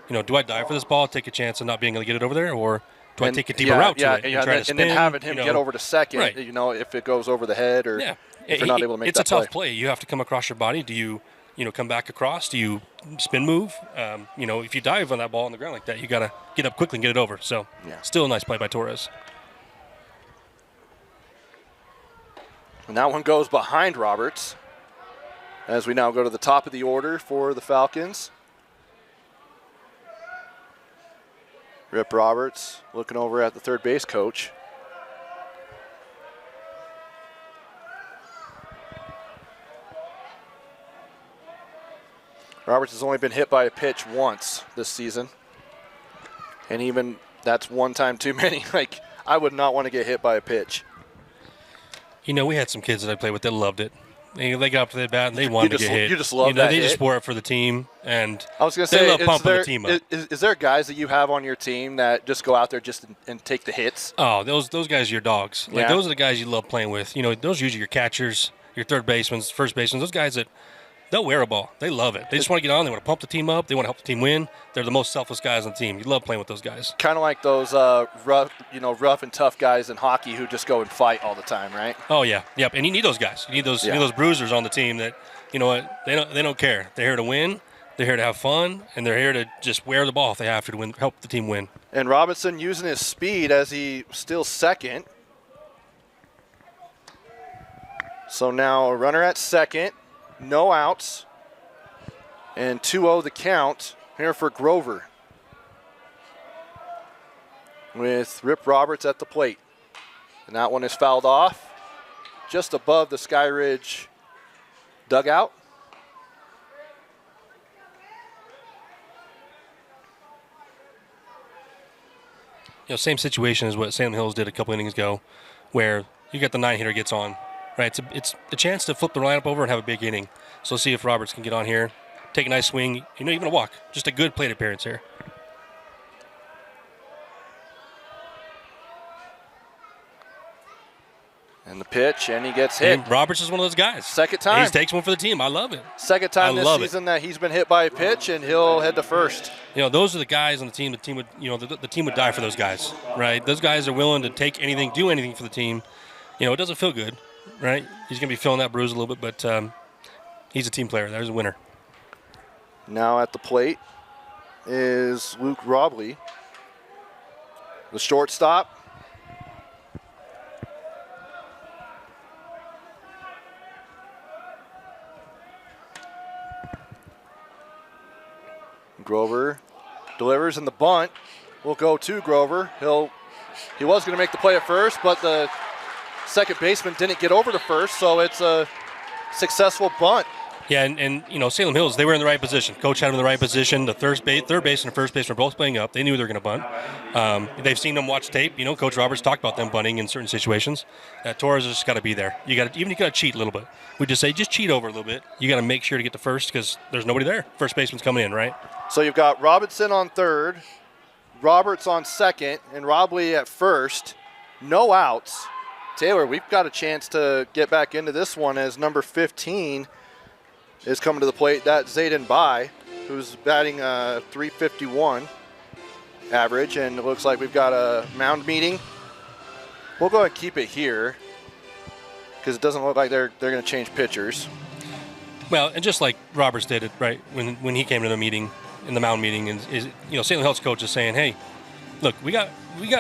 You know, do I dive for this ball, take a chance of not being able to get it over there, or do I take a deeper route to it and try to spin? And then having him get over to second, right. You know, if it goes over the head or if you're not able to make that play. It's a tough play. You have to come across your body. Do you come back across? Do you spin move? You know, if you dive on that ball on the ground like that, you got to get up quickly and get it over. So, still a nice play by Torres. And that one goes behind Roberts as we now go to the top of the order for the Falcons. Rip Roberts looking over at the third base coach. Roberts has only been hit by a pitch once this season. And even that's one time too many. Like, I would not want to get hit by a pitch. You know, we had some kids that I played with that loved it. They got up to the bat and they wanted to get hit. You just love that They hit. just wore it for the team. And I was going to they say, love pumping the team up. Is there guys that you have on your team that just go out there just and take the hits? Oh, those guys are your dogs. Like, Yeah. those are the guys you love playing with. You know, those are usually your catchers, your third basemen, first basemen. Those guys that they'll wear a ball. They love it. They just want to get on. They want to pump the team up. They want to help the team win. They're the most selfless guys on the team. You love playing with those guys. Kind of like those rough and tough guys in hockey who just go and fight all the time, right? Oh yeah, yep. And you need those guys. You need those bruisers on the team that, you know what, they don't care. They're here to win. They're here to have fun, and they're here to just wear the ball if they have to win, help the team win. And Robinson using his speed as he steals second. So now a runner at second, no outs, and 2-0 the count here for Grover, with Rip Roberts at the plate. And that one is fouled off just above the Skyridge dugout. You know, same situation as what Salem Hills did a couple innings ago, where you got the 9-hitter gets on, right? It's a chance to flip the lineup over and have a big inning. So see if Roberts can get on here, take a nice swing. You're not even a walk. Just a good plate appearance here. And the pitch, and he gets hit. And Roberts is one of those guys. Second time. He takes one for the team. I love it. Second time this season that he's been hit by a pitch, and he'll head to first. You know, those are the guys on the team. The team would, you know, the team would die for those guys, right? Those guys are willing to take anything, do anything for the team. You know, it doesn't feel good, right? He's going to be feeling that bruise a little bit, but he's a team player. There's a winner. Now at the plate is Luke Robley, the shortstop. Grover delivers, and the bunt will go to Grover. He was going to make the play at first, but the second baseman didn't get over to first, so it's a successful bunt. Yeah, and you know, Salem Hills, they were in the right position. Coach had them in the right position. The third base and first base were both playing up. They knew they were going to bunt. They've seen them watch tape. You know, Coach Roberts talked about them bunting in certain situations. Torres has just got to be there. You got to cheat a little bit. We just say just cheat over a little bit. You got to make sure to get to first because there's nobody there. First baseman's coming in, right? So you've got Robinson on third, Roberts on second, and Robley at first. No outs. Taylor, we've got a chance to get back into this one as number 15 is coming to the plate. That's Zayden Bai, who's batting .351 average, and it looks like we've got a mound meeting. We'll go ahead and keep it here because it doesn't look like they're going to change pitchers. Well, and just like Roberts did it, right, when he came to the meeting, in the mound meeting, and you know, Salem Health's coach is saying, hey, look, we got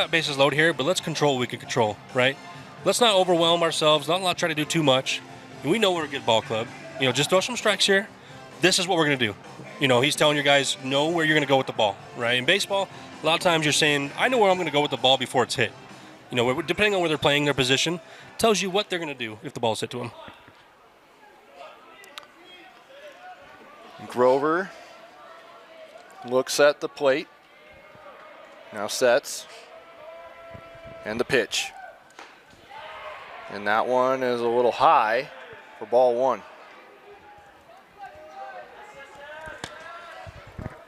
bases loaded here, but let's control what we can control, right? Let's not overwhelm ourselves, not try to do too much. We know we're a good ball club. You know, just throw some strikes here. This is what we're going to do. You know, he's telling your guys, know where you're going to go with the ball, right? In baseball, a lot of times you're saying, I know where I'm going to go with the ball before it's hit. You know, depending on where they're playing, their position tells you what they're going to do if the ball's hit to them. Grover looks at the plate, now sets, and the pitch. And that one is a little high for ball one.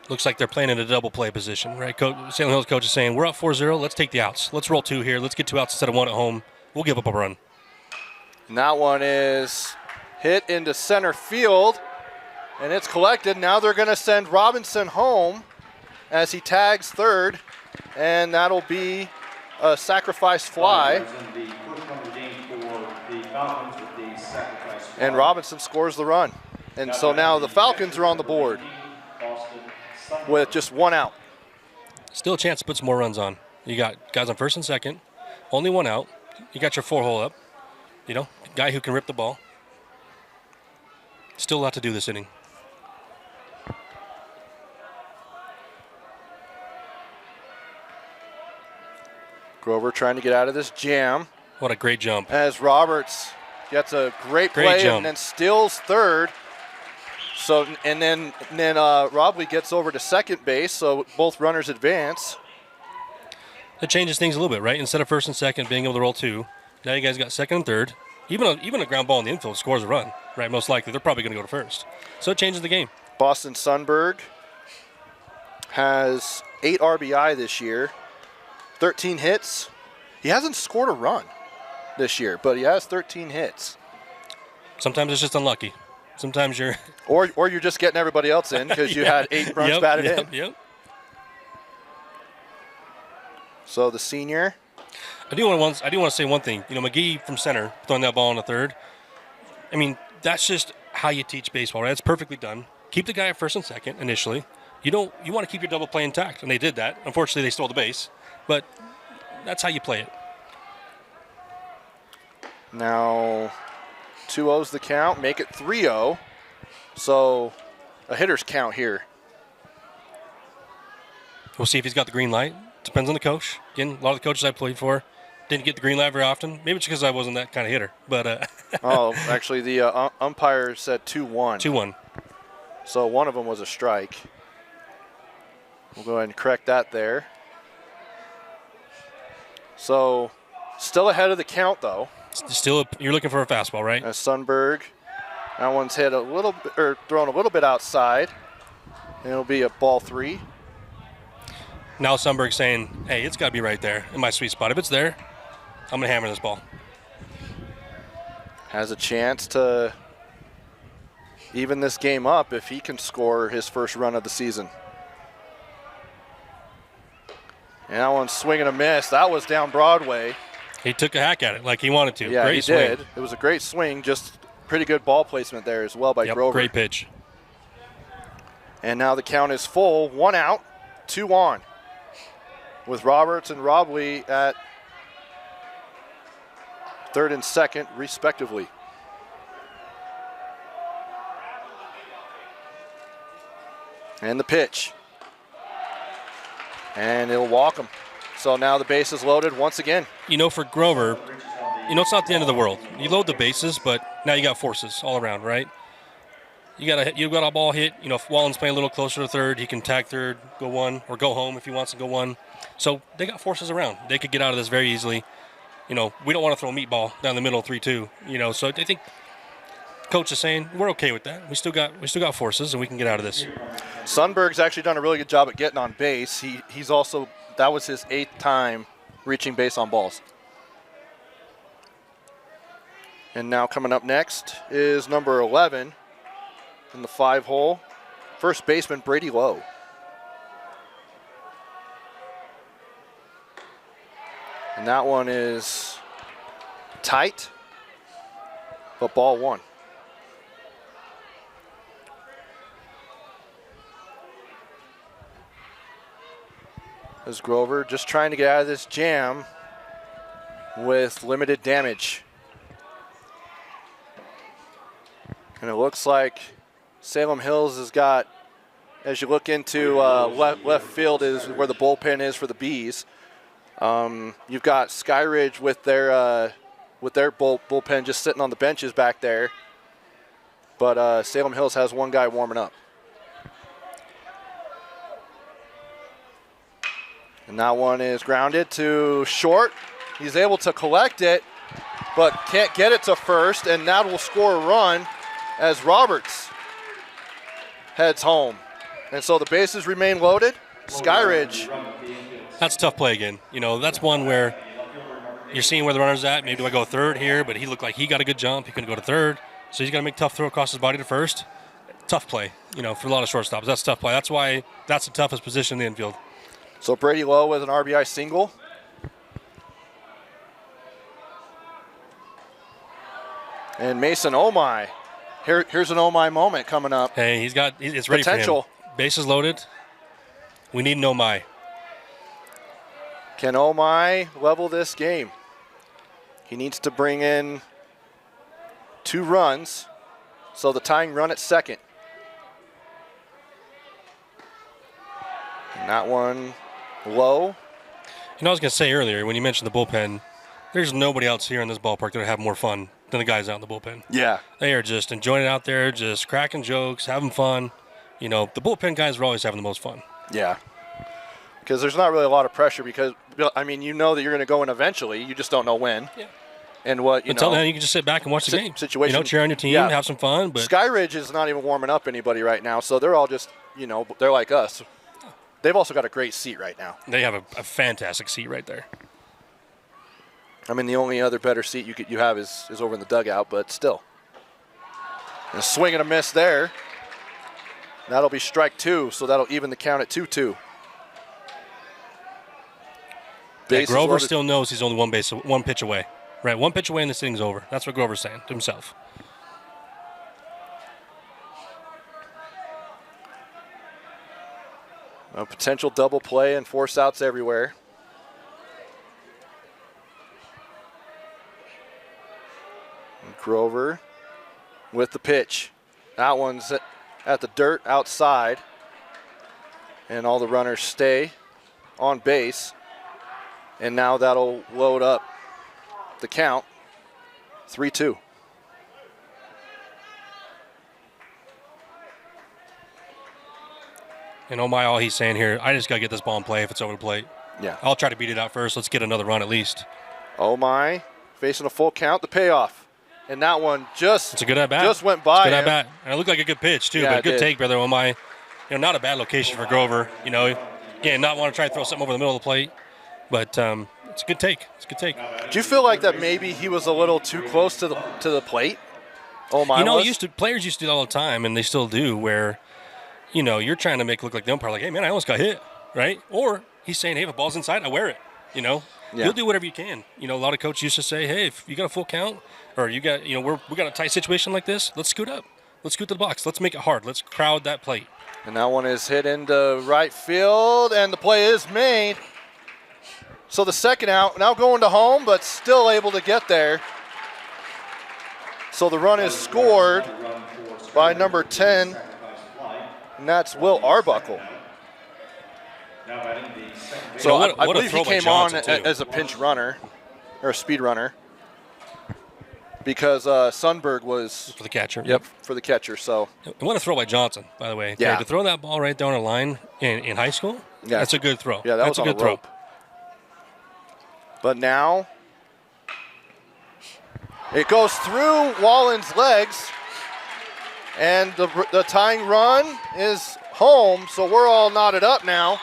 Looks like they're playing in a double play position, right? Salem Hills coach is saying, we're up 4-0, let's take the outs. Let's roll 2 here. Let's get 2 outs instead of 1 at home. We'll give up a run. And that one is hit into center field, and it's collected. Now they're going to send Robinson home as he tags third, and that'll be a sacrifice fly. And Robinson scores the run. And so now the Falcons are on the board with just 1 out. Still a chance to put some more runs on. You got guys on first and second, only 1 out. You got your 4-hole up. You know, guy who can rip the ball. Still a lot to do this inning. Grover trying to get out of this jam. What a great jump. As Roberts gets a great play jump. and then steals third. So and then Robley gets over to second base, so both runners advance. It changes things a little bit, right? Instead of first and second being able to roll two, now you guys got second and third. Even a ground ball in the infield scores a run, right? Most likely they're probably going to go to first. So it changes the game. Boston Sundberg has 8 RBI this year, 13 hits. He hasn't scored a run this year, but he has 13 hits. Sometimes it's just unlucky. Sometimes you're or you're just getting everybody else in because you had 8 runs batted in. Yep. So the senior. I do want to say one thing. You know, McGee from center throwing that ball in the third. I mean, that's just how you teach baseball, right? It's perfectly done. Keep the guy at first and second initially. You want to keep your double play intact, and they did that. Unfortunately, they stole the base, but that's how you play it. Now 2-0's the count. Make it 3-0. So a hitter's count here. We'll see if he's got the green light. Depends on the coach. Again, a lot of the coaches I played for didn't get the green light very often. Maybe it's because I wasn't that kind of hitter. But oh, actually, the umpire said 2-1. 2-1. So one of them was a strike. We'll go ahead and correct that there. So still ahead of the count, though. Still, you're looking for a fastball, right? As Sundberg, that one's hit a little bit, or thrown a little bit outside. And it'll be a ball 3. Now Sundberg's saying, hey, it's got to be right there in my sweet spot. If it's there, I'm going to hammer this ball. Has a chance to even this game up if he can score his first run of the season. And that one's swing and a miss. That was down Broadway. He took a hack at it like he wanted to. Yeah, great he swing. did. It was a great swing, just pretty good ball placement there as well by Grover. Great pitch. And now the count is full. 1 out, 2 on. With Roberts and Robley at third and second, respectively. And the pitch. And it'll walk him. So now the base is loaded once again. You know, for Grover, it's not the end of the world. You load the bases, but now you got forces all around, right? You got a ball hit. You know, if Wallen's playing a little closer to third, he can tag third, go 1, or go home if he wants to go 1. So they got forces around. They could get out of this very easily. You know, we don't want to throw a meatball down the middle 3-2. You know, so I think coach is saying we're okay with that. We still got forces, and we can get out of this. Sundberg's actually done a really good job at getting on base. He's also, that was his 8th time reaching base on balls. And now coming up next is number 11 in the 5-hole, first baseman Brady Lowe. And that one is tight, but ball 1. As Grover just trying to get out of this jam with limited damage. And it looks like Salem Hills has got, as you look into left field is where the bullpen is for the Bees. You've got Skyridge with their bullpen just sitting on the benches back there. But Salem Hills has one guy warming up. And that one is grounded to short. He's able to collect it, but can't get it to first, and that will score a run as Roberts heads home. And so the bases remain loaded. Skyridge. That's a tough play again. You know, that's one where you're seeing where the runner's at. Maybe do I go third here? But he looked like he got a good jump. He couldn't go to third. So he's got to make a tough throw across his body to first. Tough play, for a lot of shortstops. That's a tough play. That's why that's the toughest position in the infield. So Brady Lowe with an RBI single. And Mason Omai. Here's an Omai moment coming up. Hey, it's ready Potential. for him. Bases loaded. We need an Omai. Can Omai level this game? He needs to bring in 2 runs, so the tying run at second. And that one low. I was going to say earlier when you mentioned the bullpen, there's nobody else here in this ballpark that would have more fun than the guys out in the bullpen. Yeah. They are just enjoying it out there, just cracking jokes, having fun. The bullpen guys are always having the most fun. Yeah. Because there's not really a lot of pressure because, I mean, you know that you're going to go in eventually. You just don't know when. Yeah. And what, Until then, you can just sit back and watch the game. Situation. Cheer on your team, Yeah. have some fun. But Skyridge is not even warming up anybody right now, so they're all just, they're like us. They've also got a great seat right now. They have a fantastic seat right there. I mean, the only other better seat you have is over in the dugout, but still. And a swing and a miss there. That'll be strike 2, so that'll even the count at 2-2. Grover still knows he's only one pitch away. Right, one pitch away and this inning's over. That's what Grover's saying to himself. A potential double play and force outs everywhere. And Grover with the pitch. That one's at the dirt outside. And all the runners stay on base. And now that'll load up the count. 3-2. And all he's saying here, I just got to get this ball in play if it's over the plate. Yeah. I'll try to beat it out first. Let's get another run at least. Oh my, facing a full count, the payoff. And that one it's a good at bat. Just went by. It's a good at bat. And it looked like a good pitch too, Yeah, but good take, brother. Not a bad location for Grover. Again, not want to try to throw something over the middle of the plate, but it's a good take. It's a good take. Do you feel like that maybe he was a little too close to the plate? Oh my. Players used to do that all the time, and they still do, where you're trying to make it look like the umpire, like, hey man, I almost got hit, right? Or he's saying, hey, if the ball's inside, I wear it. You'll do whatever you can. A lot of coaches used to say, hey, if you got a full count, or we got a tight situation like this, let's scoot up. Let's scoot to the box. Let's make it hard. Let's crowd that plate. And that one is hit into right field, and the play is made. So the second out, now going to home, but still able to get there. So the run is scored by number 10, and that's Will Arbuckle. So I believe he came on as a pinch runner, or a speed runner, because Sundberg was for the catcher. Yep, for the catcher. So what a throw by Johnson, by the way. Yeah. To throw that ball right down the line in high school, that's a good throw. Yeah, that's was a good throw. throw. But now it goes through Wallen's legs, and the tying run is home, so we're all knotted up now.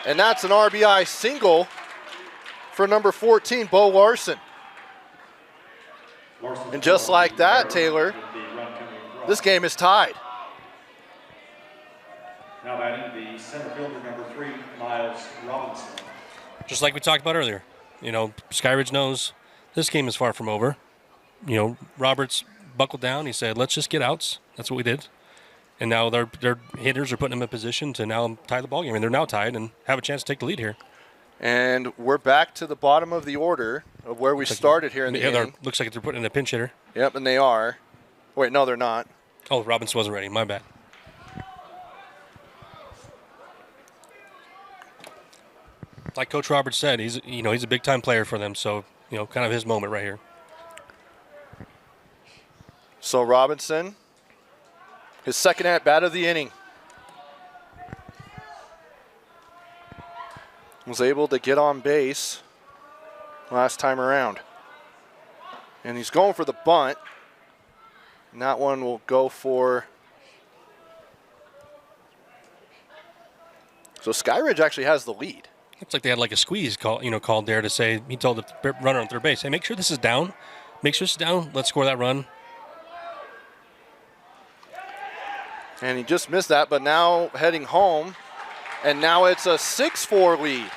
And that's an RBI single for number 14, Bo Larson. And just like that, Taylor, this game is tied. Now batting the center fielder, number 3, Miles Robinson. Just like we talked about earlier, Skyridge knows this game is far from over. Roberts buckled down. He said, let's just get outs. That's what we did. And now their hitters are putting them in position to now tie the ballgame. And they're now tied and have a chance to take the lead here. And we're back to the bottom of the order of where we started here in the inning. Looks like they're putting in a pinch hitter. Yep, and they are. Wait, no, they're not. Oh, Robinson wasn't ready. My bad. Like Coach Roberts said, he's a big-time player for them. So, kind of his moment right here. So Robinson, his second at-bat of the inning, was able to get on base last time around. And he's going for the bunt. And that one will go for... So Skyridge actually has the lead. Looks like they had like a squeeze called there to say, he told the runner on third base, hey, make sure this is down. Make sure this is down. Let's score that run. And he just missed that, but now heading home. And now it's a 6-4 lead.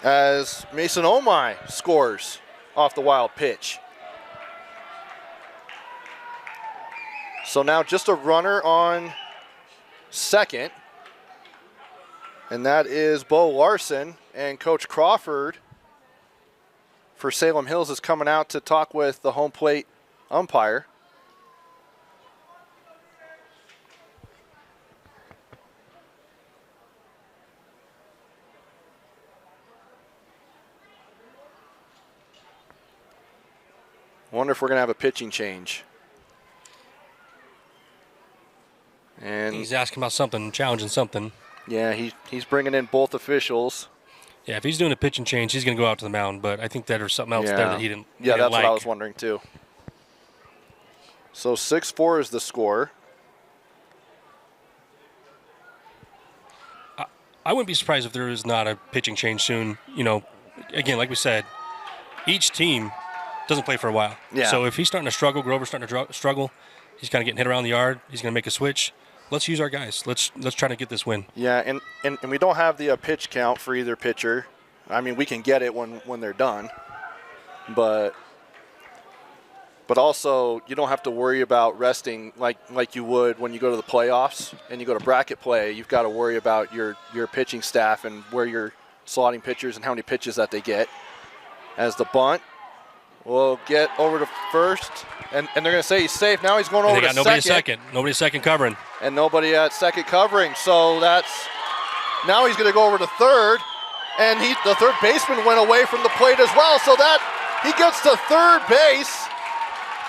As Mason Omai scores off the wild pitch. So now just a runner on second. And that is Bo Larson. And Coach Crawford for Salem Hills is coming out to talk with the home plate umpire. Wonder if we're going to have a pitching change. And He's asking about something, challenging something. yeah, he's bringing in both officials. Yeah, if he's doing a pitching change, he's going to go out to the mound. But I think that there's something else there that he didn't. Yeah, that's like. what I was wondering too. So 6-4 is the score. I wouldn't be surprised if there is not a pitching change soon. You know, again, like we said, each team doesn't play for a while. Yeah. So if he's starting to struggle, Grover's starting to struggle, he's kind of getting hit around the yard, he's going to make a switch. Let's use our guys. Let's try to get this win. Yeah, and we don't have the pitch count for either pitcher. I mean, we can get it when they're done, but also you don't have to worry about resting like you would when you go to the playoffs and you go to bracket play. You've got to worry about your pitching staff and where you're slotting pitchers and how many pitches that they get. As the bunt will get over to first, and they're going to say he's safe. Now he's going over They to got nobody second. Nobody second covering. And nobody at second covering. So now he's going to go over to third, and the third baseman went away from the plate as well. So that he gets to third base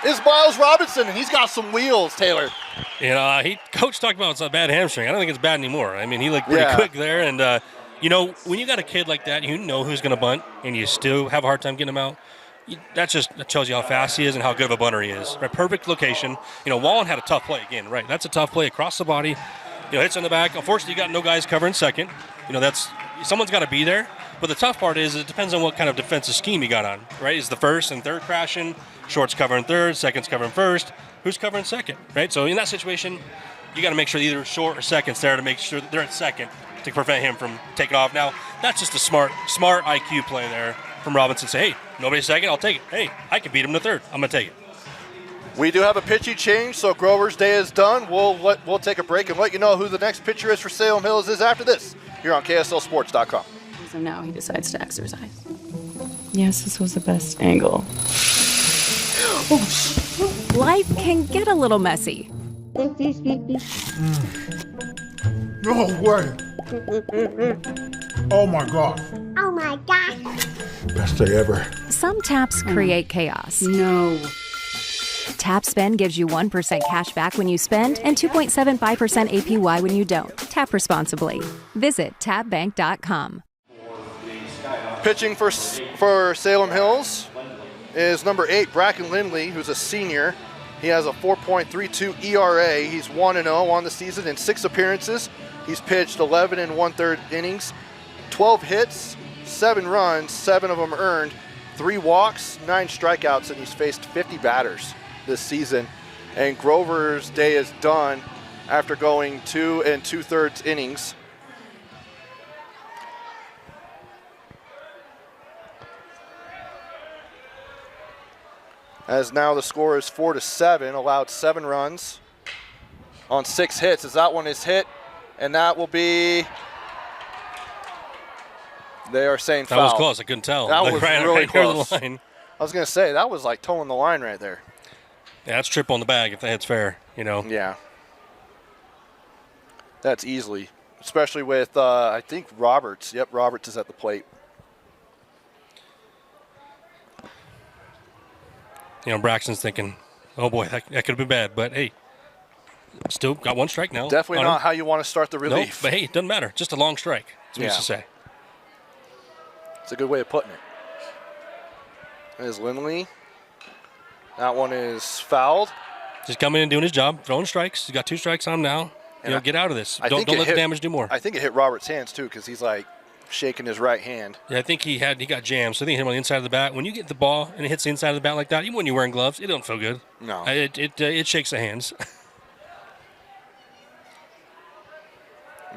is Miles Robinson, and he's got some wheels, Taylor. You know, coach talked about it's a bad hamstring. I don't think it's bad anymore. I mean, he looked pretty quick there, and you know, when you got a kid like that, you know who's going to bunt, and you still have a hard time getting him out. That tells you how fast he is and how good of a bunter he is. Right, perfect location. You know, Wallen had a tough play again. Right, that's a tough play across the body. You know, hits on the back. Unfortunately, you got no guys covering second. You know, someone's got to be there. But the tough part is it depends on what kind of defensive scheme you got on. Right, is the first and third crashing? Short's covering third, second's covering first. Who's covering second? Right, so in that situation, you got to make sure either short or second's there to make sure that they're at second to prevent him from taking off. Now, that's just a smart IQ play there from Robinson. Say, hey, nobody's second, I'll take it. Hey, I can beat him to third. I'm going to take it. We do have a pitching change, so Grover's day is done. We'll take a break and let you know who the next pitcher is for Salem Hills is after this here on KSLSports.com. So now he decides to exercise. Yes, this was the best angle. Life can get a little messy. No way. Oh my God. Oh my gosh. Best day ever. Some taps create chaos. No. Tap Spend gives you 1% cash back when you spend and 2.75% APY when you don't. Tap responsibly. Visit tapbank.com. Pitching for Salem Hills is number 8, Bracken Lindley, who's a senior. He has a 4.32 ERA. He's 1-0 on the season in 6 appearances. He's pitched 11 1/3 innings, 12 hits, 7 runs, 7 of them earned, 3 walks, 9 strikeouts, and he's faced 50 batters this season. And Grover's day is done after going 2 2/3 innings. As now the score is 4-7, allowed 7 runs on 6 hits. As that one is hit, and that will be. They are saying foul. That was close. I couldn't tell. That was really close. The line. I was going to say, that was like towing the line right there. Yeah, that's trip on the bag if that hits fair, you know. Yeah. That's easily. Especially with, I think, Roberts. Yep, Roberts is at the plate. You know, Braxton's thinking, oh, boy, that could have been bad. But, hey, still got 1 strike now. Definitely not how you want to start the relief. Nope, but, hey, it doesn't matter. Just a long strike, as we used to say. It's a good way of putting it. There's Lindley. That one is fouled. Just coming in and doing his job, throwing strikes. He's got 2 strikes on him now. Get out of this. Don't let the damage do more. I think it hit Roberts' hands, too, because he's, like, shaking his right hand. Yeah, I think he got jammed, so I think he hit him on the inside of the bat. When you get the ball and it hits the inside of the bat like that, even when you're wearing gloves, it don't feel good. No. It shakes the hands.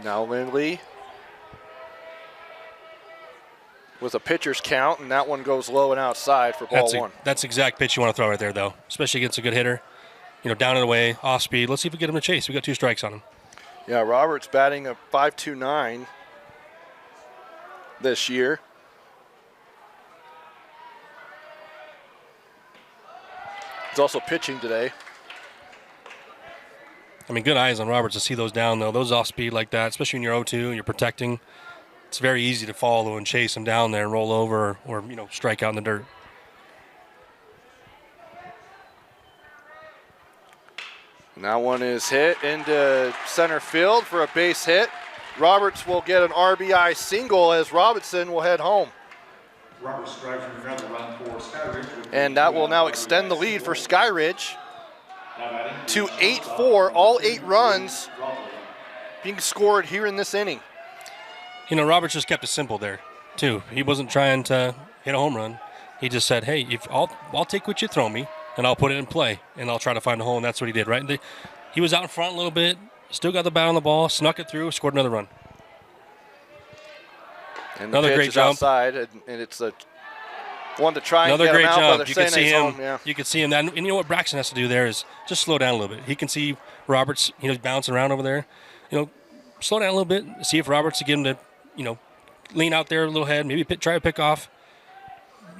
Now Lindley with a pitcher's count, and that one goes low and outside for ball 1. That's the exact pitch you want to throw right there, though, especially against a good hitter. You know, down and away, off speed. Let's see if we get him to chase. We got 2 strikes on him. Yeah, Roberts batting a .529 this year. He's also pitching today. I mean, good eyes on Roberts to see those down, though. Those off speed like that, especially when you're 0-2 and you're protecting, it's very easy to follow and chase him down there and roll over or you know, strike out in the dirt. And that one is hit into center field for a base hit. Roberts will get an RBI single as Robinson will head home. Roberts drives in another run for Skyridge. And that will now extend the lead for Skyridge to 8-4, all 8 runs being scored here in this inning. You know, Roberts just kept it simple there, too. He wasn't trying to hit a home run. He just said, hey, if I'll take what you throw me, and I'll put it in play, and I'll try to find a hole, and that's what he did, right? He was out in front a little bit, still got the bat on the ball, snuck it through, scored another run. And another great jump. Outside, and it's a one to try another and get great him out, jump. but You they're can saying see he's him. home, yeah. You can see him. And you know what Braxton has to do there is just slow down a little bit. He can see Roberts, bouncing around over there. Slow down a little bit. See if Roberts can get him to, lean out there a little head. Maybe try to pick off.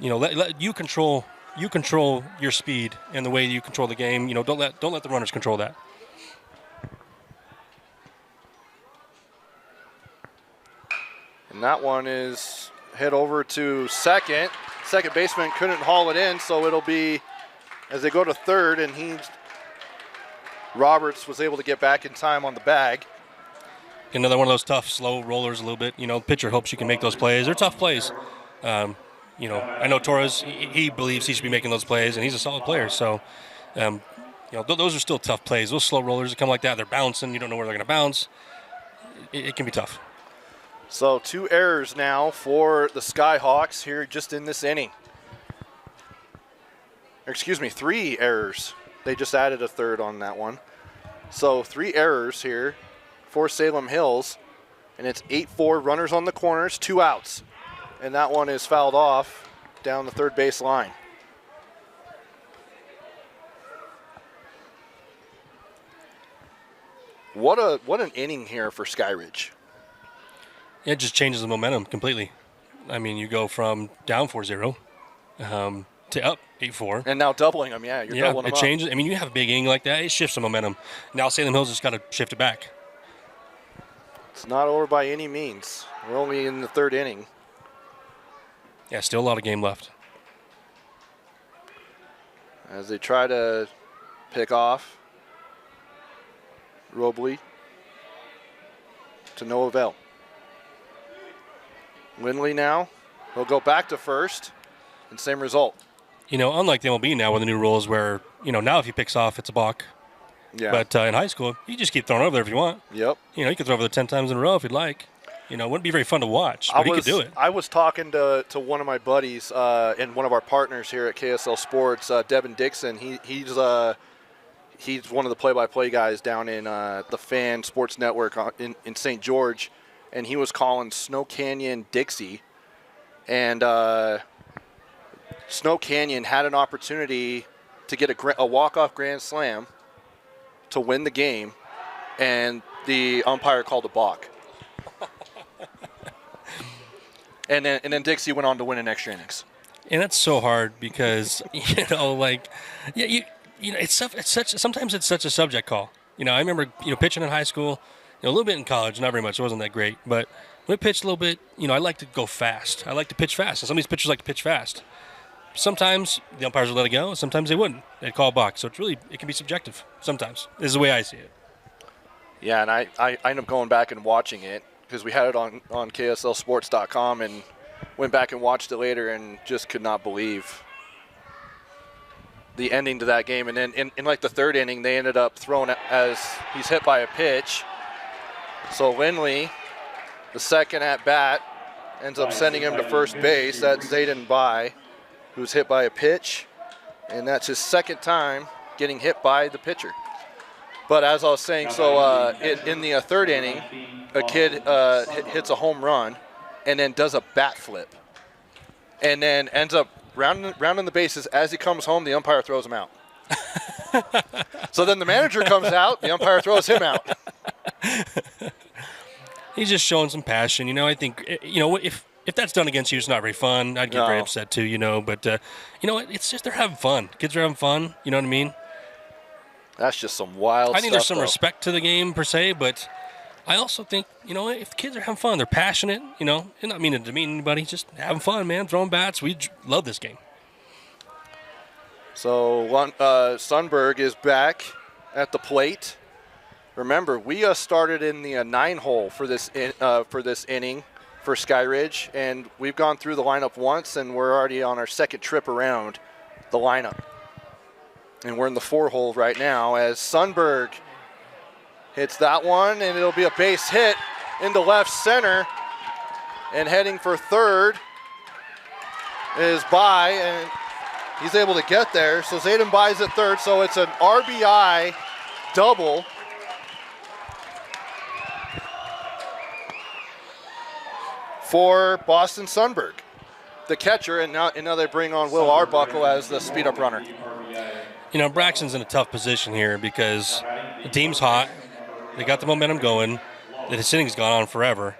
Let you control your speed and the way you control the game. Don't let the runners control that. And that one is hit over to second. Second baseman couldn't haul it in, so it'll be as they go to third, and Roberts was able to get back in time on the bag. Another one of those tough, slow rollers a little bit. Pitcher hopes you can make those plays. They're tough plays. I know Torres, he believes he should be making those plays, and he's a solid player. So, those are still tough plays. Those slow rollers that come like that, they're bouncing. You don't know where they're going to bounce. It can be tough. So 2 errors now for the Skyhawks here just in this inning. Excuse me, 3 errors. They just added a third on that one. So 3 errors here for Salem Hills, and it's 8-4, runners on the corners, 2 outs. And that one is fouled off down the third base line. What an inning here for Skyridge. It just changes the momentum completely. I mean, you go from down 4-0 to up 8-4. And now doubling them, you're doubling them it changes. I mean, you have a big inning like that, it shifts the momentum. Now Salem Hills just got to shift it back. It's not over by any means. We're only in the 3rd inning. Yeah, still a lot of game left. As they try to pick off Robley to no avail. Lindley now, he'll go back to first, and same result. Unlike the MLB now with the new rules where, now if he picks off, it's a balk. Yeah. But in high school, you just keep throwing over there if you want. Yep. You could throw over there 10 times in a row if you'd like. It wouldn't be very fun to watch, but he could do it. I was talking to one of my buddies and one of our partners here at KSL Sports, Devin Dixon. He's one of the play-by-play guys down in the Fan Sports Network in St. George, and he was calling Snow Canyon Dixie. And Snow Canyon had an opportunity to get a walk-off grand slam to win the game, and the umpire called a balk. And then Dixie went on to win in extra innings. And that's so hard because sometimes it's such a subject call. I remember pitching in high school, a little bit in college, not very much. It wasn't that great, but when I pitched a little bit, I like to go fast. I like to pitch fast, and some of these pitchers like to pitch fast. Sometimes the umpires would let it go, sometimes they wouldn't. They'd call a balk. So it can be subjective sometimes, is the way I see it. Yeah, and I ended up going back and watching it because we had it on KSLSports.com and went back and watched it later and just could not believe the ending to that game. And then in like the 3rd inning, they ended up throwing it as he's hit by a pitch. So Lindley, the second at bat, ends up sending him to first base. That's Zayden Bai, who's hit by a pitch, and that's his 2nd time getting hit by the pitcher. But as I was saying, so in the 3rd inning, a kid hits a home run and then does a bat flip and then ends up rounding the bases. As he comes home, the umpire throws him out. So then the manager comes out, the umpire throws him out. He's just showing some passion. I think, if that's done against you, it's not very fun. I'd get very upset too, But, it's just they're having fun. Kids are having fun. You know what I mean? That's just some wild stuff. I think there's some respect to the game per se, but I also think, if kids are having fun, they're passionate, they're not meaning to demean anybody, just having fun, man, throwing bats. We love this game. So Sundberg is back at the plate. Remember, we started in the 9-hole for this inning for Skyridge, and we've gone through the lineup once, and we're already on our second trip around the lineup. And we're in the 4-hole right now as Sundberg hits that one, and it'll be a base hit into left center. And heading for third is Bai, and he's able to get there. So Zayden Bai's at third, so it's an RBI double. For Boston Sundberg, the catcher, and now they bring on Will Arbuckle as the speed-up runner. You know, Braxton's in a tough position here because the team's hot. They got the momentum going. This inning's gone on forever.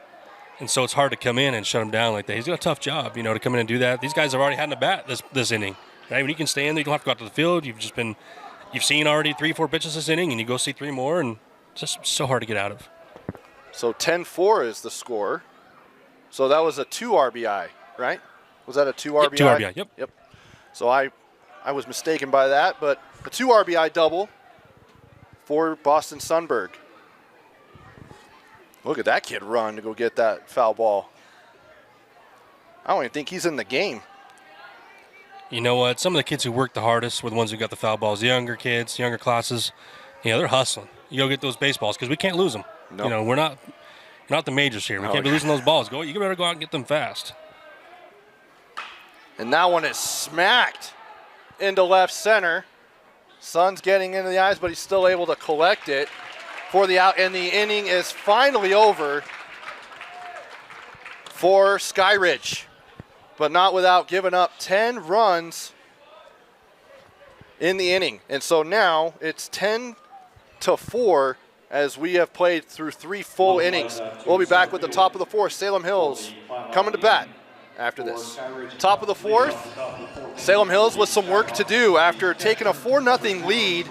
And so it's hard to come in and shut him down like that. He's got a tough job, to come in and do that. These guys have already had a bat this inning. Right? When you can stay in there, you don't have to go out to the field. You've seen already 3-4 pitches this inning, and you go see 3 more, and it's just so hard to get out of. So 10-4 is the score. So that was a 2 RBI, right? Was that a 2 RBI? Yep, 2 RBI, Yep. So I was mistaken by that, but a 2 RBI double for Boston Sundberg. Look at that kid run to go get that foul ball. I don't even think he's in the game. You know what? Some of the kids who worked the hardest were the ones who got the foul balls. The younger kids, younger classes, they're hustling. You go get those baseballs because we can't lose them. No. We're not the majors here. We can't be losing those balls. You better go out and get them fast. And that one is smacked into left center. Sun's getting into the eyes, but he's still able to collect it for the out. And the inning is finally over for Skyridge, but not without giving up 10 runs in the inning. And so now it's 10-4 as we have played through 3 full innings. We'll be back with the top of the 4th. Salem Hills coming to bat after this. Top of the 4th, Salem Hills with some work to do after taking a 4-0 lead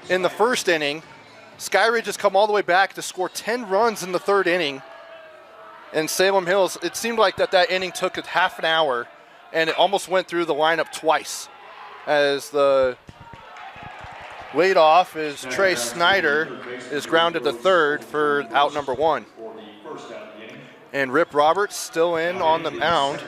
in the first inning. Skyridge has come all the way back to score 10 runs in the 3rd inning. And Salem Hills, it seemed like that inning took a half an hour, and it almost went through the lineup twice. As the leadoff is Trey Snyder is grounded to third for out number 1. And Rip Roberts still in on the mound.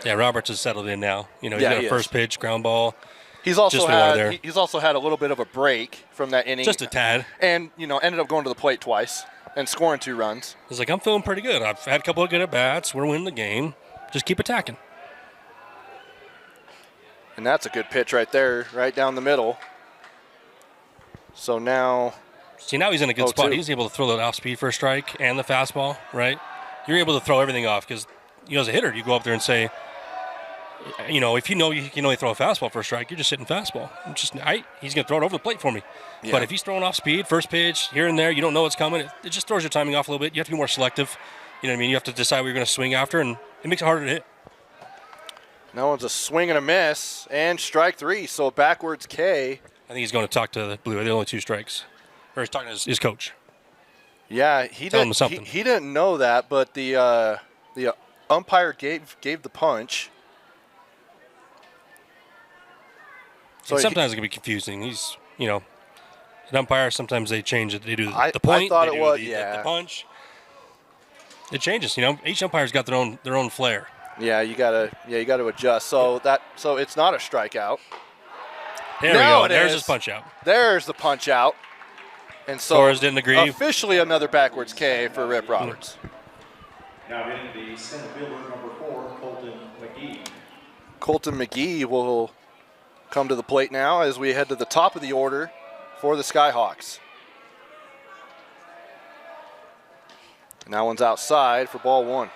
Yeah, Roberts has settled in now. He's got a first pitch, ground ball. He's also had a little bit of a break from that inning. Just a tad. And, ended up going to the plate twice and scoring 2 runs. He's like, I'm feeling pretty good. I've had a couple of good at-bats. We're winning the game. Just keep attacking. And that's a good pitch right there, right down the middle. So now... See, now he's in a good spot. He's able to throw the off-speed for a strike and the fastball, right? You're able to throw everything off because, as a hitter, you go up there and say, if you can only throw a fastball for a strike, you're just hitting fastball. He's going to throw it over the plate for me. Yeah. But if he's throwing off speed, first pitch, here and there, you don't know what's coming. It just throws your timing off a little bit. You have to be more selective. You know what I mean? You have to decide what you're going to swing after, and it makes it harder to hit. That one's a swing and a miss, and strike 3, so backwards K. I think he's going to talk to the Blue. They're the only 2 strikes. Or he's talking to his coach. Yeah, he didn't know that, but the umpire gave the punch. So sometimes it can be confusing. He's, an umpire, sometimes they change it. They do the point, I thought they it do was, the punch. It changes, Each umpire's got their own flair. Yeah, you gotta adjust. So it's not a strikeout. There we go. There's his punch out. There's the punch out. And so Torres didn't agree. Officially another backwards K for Rip Roberts. Now hitting the center fielder number 4, Colton McGee. Colton McGee will come to the plate now as we head to the top of the order for the Skyhawks. And that one's outside for ball 1.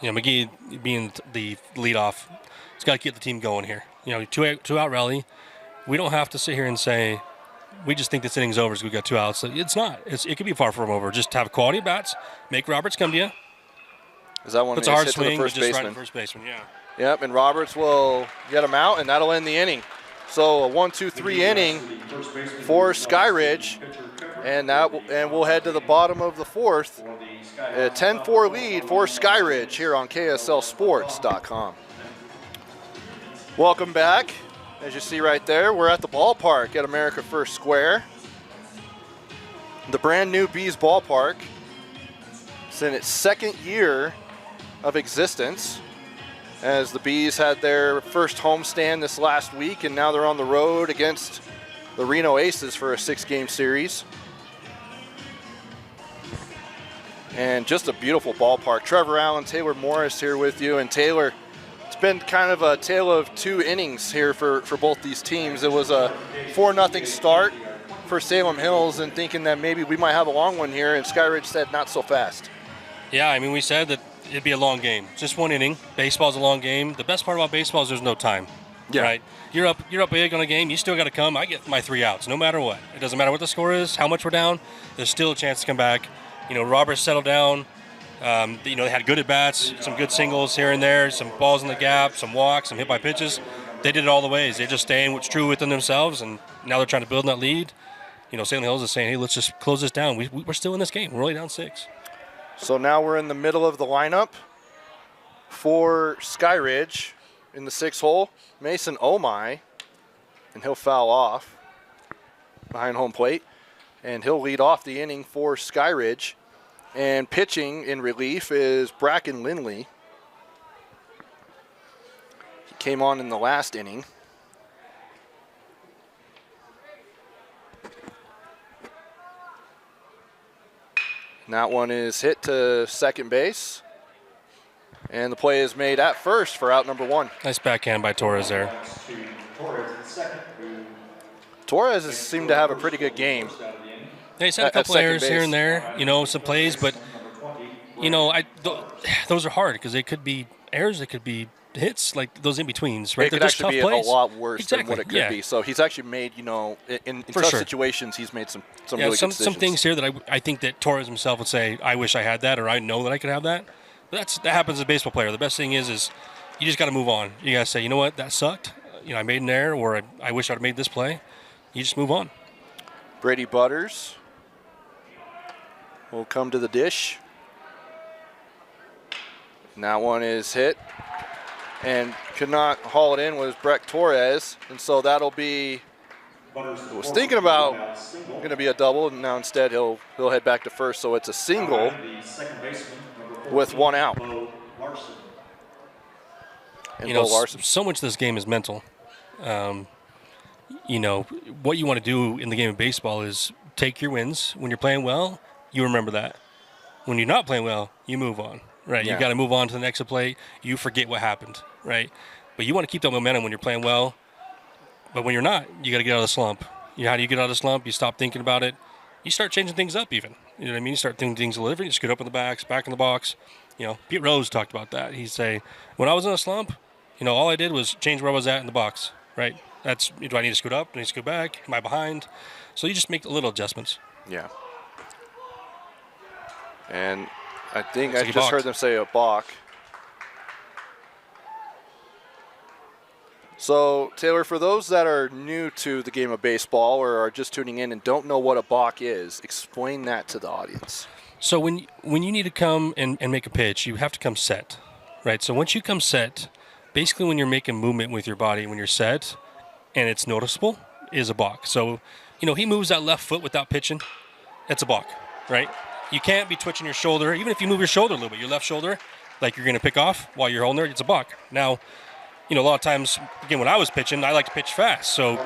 McGee being the leadoff, he's got to keep the team going here. 2-out rally. We don't have to sit here and say, we just think this inning's over because we got 2 outs. It's not. It could be far from over. Just have quality bats, make Roberts come to you. Is that one? Puts a hard swing, to the first just baseman. right to first baseman, yeah. Yep, and Roberts will get him out, and that'll end the inning. So a 1-2-3 inning for Skyridge, and we'll head to the bottom of the 4th. A 10-4 lead for Skyridge here on KSLSports.com. Welcome back as you see right there, we're at the ballpark at America First Square. The brand new Bees ballpark. It's in its second year of existence, as the Bees had their first homestand this last week, and now they're on the road against the Reno Aces for a 6-game series. And just a beautiful ballpark. Trevor Allen, Taylor Morris here with you. And Taylor, it's been kind of a tale of 2 innings here for both these teams. It was a 4-0 start for Salem Hills, and thinking that maybe we might have a long one here, and Skyridge said not so fast. Yeah, I mean, we said that it'd be a long game. Just 1 inning. Baseball's a long game. The best part about baseball is there's no time. Yeah. Right? You're up big on a game. You still got to come. I get my 3 outs, no matter what. It doesn't matter what the score is, how much we're down. There's still a chance to come back. You know, Roberts settled down. They had good at-bats, some good singles here and there, some balls in the gap, some walks, some hit by pitches. They did it all the ways. They're just staying what's true within themselves, and now they're trying to build that lead. Salem Hills is saying, hey, let's just close this down. We're still in this game. We're only down 6. So now we're in the middle of the lineup for Skyridge in the 6th hole. Mason Omai, and he'll foul off behind home plate, and he'll lead off the inning for Skyridge. And pitching in relief is Bracken Lindley. He came on in the last inning. And that one is hit to second base. And the play is made at first for out number 1. Nice backhand by Torres there. Torres has seemed to have a pretty good game. He's had a couple errors here and there, some plays, but, those are hard because they could be errors, they could be hits, like those in-betweens, right? It could actually be a lot worse than what it could be. So he's actually made, in tough situations, he's made some really good decisions. Some things here that I think that Torres himself would say, I wish I had that, or I know that I could have that. But that happens as a baseball player. The best thing is you just got to move on. You got to say, you know what, that sucked. I made an error, or I wish I'd have made this play. You just move on. Brady Butters will come to the dish. And that one is hit. And could not haul it in was Breck Torres. And so that'll be, I was thinking about going to be a double, and now instead he'll head back to first. So it's a single with 1 out. And Bo Larson. So much of this game is mental. What you want to do in the game of baseball is take your wins. When you're playing well, you remember that. When you're not playing well, you move on, right? Yeah. You got to move on to the next play. You forget what happened, right? But you want to keep that momentum when you're playing well. But when you're not, you got to get out of the slump. How do you get out of the slump? You stop thinking about it. You start changing things up even. You know what I mean? You start doing things a little different. You scoot up in the back in the box. Pete Rose talked about that. He'd say, when I was in a slump, all I did was change where I was at in the box, right? That's, do I need to scoot up? Do I need to scoot back? Am I behind? So you just make little adjustments. Yeah. And I think I just heard them say a balk. So, Taylor, for those that are new to the game of baseball or are just tuning in and don't know what a balk is, explain that to the audience. So when you need to come and make a pitch, you have to come set, right? So once you come set, basically when you're making movement with your body, when you're set and it's noticeable, is a balk. So, he moves that left foot without pitching, that's a balk, right? You can't be twitching your shoulder. Even if you move your shoulder a little bit, your left shoulder, like you're going to pick off while you're holding there, it's a balk. Now, a lot of times, again, when I was pitching, I like to pitch fast. So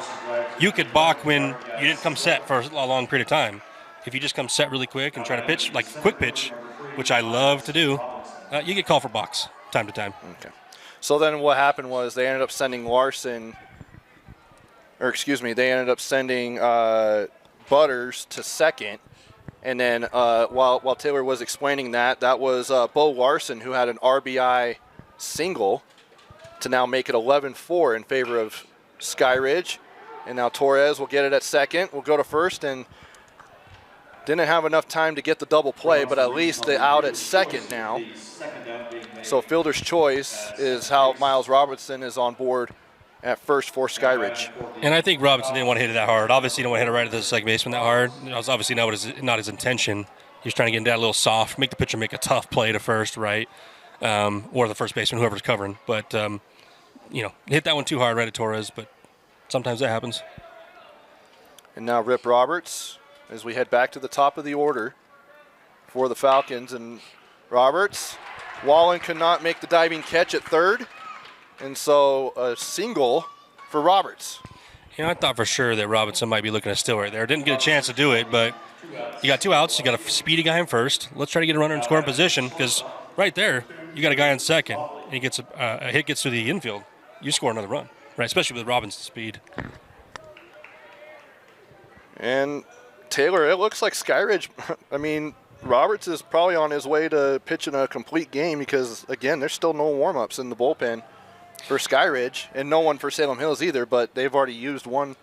you could balk when you didn't come set for a long period of time. If you just come set really quick and try to pitch, like quick pitch, which I love to do, you get called for balks time to time. Okay. So then what happened was they ended up sending Butters to second. And then while Taylor was explaining that was Bo Larson, who had an RBI single to now make it 11-4 in favor of Skyridge. And now Torres will get it at second. We'll go to first, and didn't have enough time to get the double play, but at least the out at second now. So fielder's choice is how Miles Robertson is on board at first for Skyridge. And I think Robinson didn't want to hit it that hard. Obviously, he didn't want to hit it right at the second baseman that hard. It was obviously not his intention. He was trying to get that a little soft, make the pitcher make a tough play to first, right? Or the first baseman, whoever's covering. But, hit that one too hard right at Torres. But sometimes that happens. And now Rip Roberts as we head back to the top of the order for the Falcons. And Roberts, Wallen could not make the diving catch at third. And so a single for Roberts. You know, I thought for sure that Robinson might be looking to steal right there. Didn't get a chance to do it, but you got 2 outs. You got a speedy guy in first. Let's try to get a runner in scoring position because right there, you got a guy on second, and he gets a hit gets to the infield. You score another run, right? Especially with Robinson's speed. And Taylor, it looks like Skyridge, I mean, Roberts is probably on his way to pitching a complete game because, again, there's still no warm-ups in the bullpen for Skyridge, and no one for Salem Hills either, but they've already used one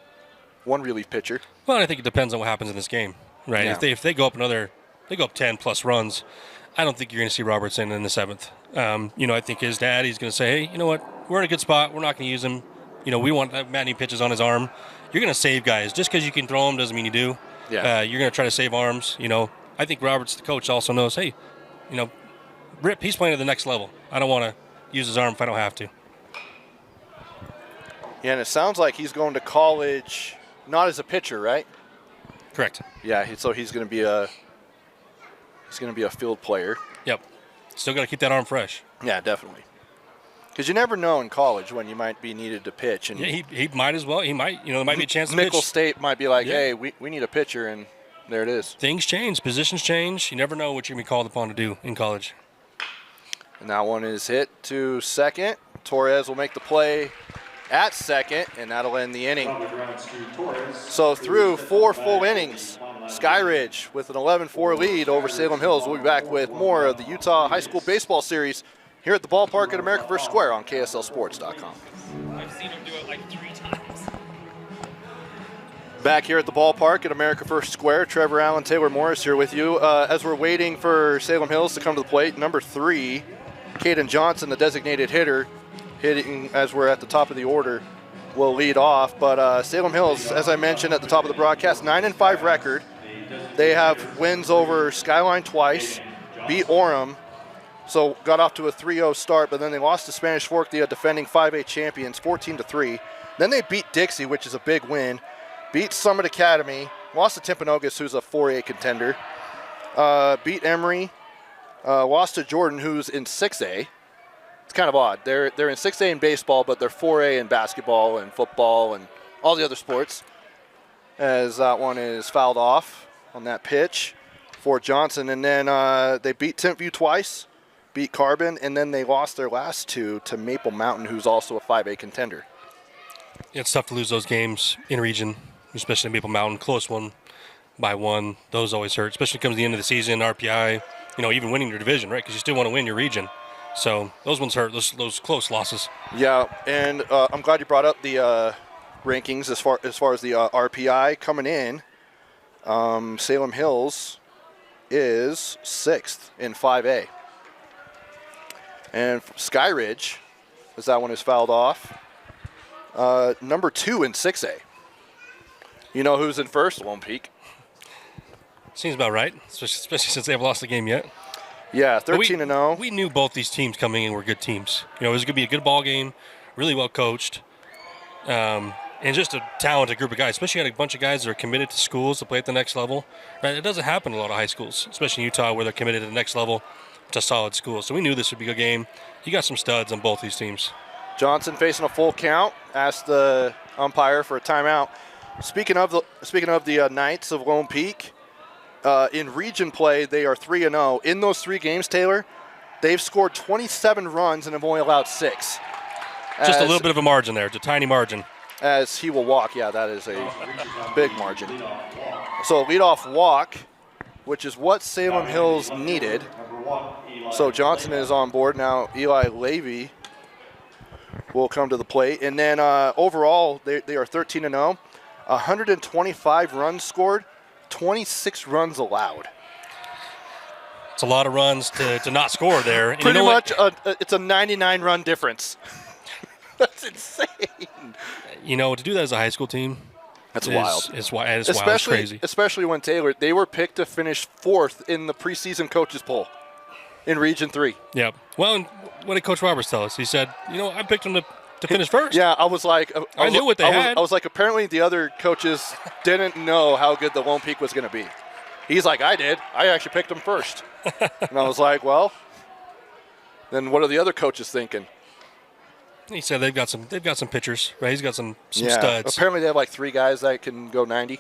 relief pitcher. Well, I think it depends on what happens in this game, right? Yeah. If they go up 10+ runs, I don't think you're going to see Robertson in the 7th. I think his dad, he's going to say, hey, you know what? We're in a good spot. We're not going to use him. We want Matney pitches on his arm. You're going to save guys. Just because you can throw them doesn't mean you do. Yeah. You're going to try to save arms. I think Roberts, the coach, also knows, hey, Rip, he's playing at the next level. I don't want to use his arm if I don't have to. Yeah, and it sounds like he's going to college not as a pitcher, right? Correct. Yeah, so he's going to be a field player. Yep. Still got to keep that arm fresh. Yeah, definitely. Because you never know in college when you might be needed to pitch. And yeah, he might as well. He might, there might be a chance to pitch. Nickel State might be like, hey, we need a pitcher, and there it is. Things change. Positions change. You never know what you're going to be called upon to do in college. And that one is hit to second. Torres will make the play at second, and that'll end the inning. So through 4 full innings, Skyridge with an 11-4 lead over Salem Hills. We'll be back with more of the Utah High School Baseball Series here at the Ballpark at America First Square on KSLSports.com. I've seen him do it like 3 times. Back here at the Ballpark at America First Square, Trevor Allen, Taylor Morris here with you. As we're waiting for Salem Hills to come to the plate, number 3, Caden Johnson, the designated hitter, hitting as we're at the top of the order, will lead off. But Salem Hills, as I mentioned at the top of the broadcast, 9-5 record. They have wins over Skyline twice, beat Orem, so got off to a 3-0 start, but then they lost to Spanish Fork, the defending 5A champions, 14-3. Then they beat Dixie, which is a big win, beat Summit Academy, lost to Timpanogos, who's a 4A contender, beat Emory, lost to Jordan, who's in 6A. It's kind of odd. They're in 6A in baseball, but they're 4A in basketball and football and all the other sports. As that one is fouled off on that pitch for Johnson. And then they beat Timpview twice, beat Carbon, and then they lost their last 2 to Maple Mountain, who's also a 5A contender. It's tough to lose those games in region, especially Maple Mountain. Close one by 1. Those always hurt, especially when it comes to the end of the season, RPI, even winning your division, right? Because you still want to win your region. So those ones hurt, those close losses. Yeah, and I'm glad you brought up the rankings as far as the RPI coming in. Salem Hills is 6th in 5A. And Skyridge, as that one is fouled off, number 2 in 6A. You know who's in first? Lone Peak. Seems about right, especially since they haven't lost the game yet. Yeah, 13-0. We knew both these teams coming in were good teams. It was going to be a good ball game, really well coached, and just a talented group of guys. Especially got a bunch of guys that are committed to schools to play at the next level. Right? It doesn't happen in a lot of high schools, especially in Utah, where they're committed to the next level to solid schools. So we knew this would be a good game. You got some studs on both these teams. Johnson facing a full count. Asked the umpire for a timeout. Speaking of the Knights of Lone Peak. In region play, they are 3-0. In those 3 games, Taylor, they've scored 27 runs and have only allowed 6. Just a little bit of a margin there, it's a tiny margin. As he will walk, yeah, that is a big margin. So leadoff walk, which is what Salem Hills needed. So Johnson is on board now. Eli Levy will come to the plate. And then overall, they are 13-0. 125 runs scored. 26 runs allowed. It's a lot of runs to not score there. And Pretty much, it's a 99-run difference. That's insane. To do that as a high school team, that's wild. It's wild. It's crazy. Especially when Taylor, they were picked to finish 4th in the preseason coaches poll in Region 3. Yep. Well, and what did Coach Roberts tell us? He said, I picked them to to finish first. Yeah, I was like, I knew what they had. I was like, apparently the other coaches didn't know how good the Lone Peak was going to be. He's like, I did. I actually picked them first. And I was like, well, then what are the other coaches thinking? He said they've got some pitchers, right? He's got some studs. Apparently they have like 3 guys that can go 90.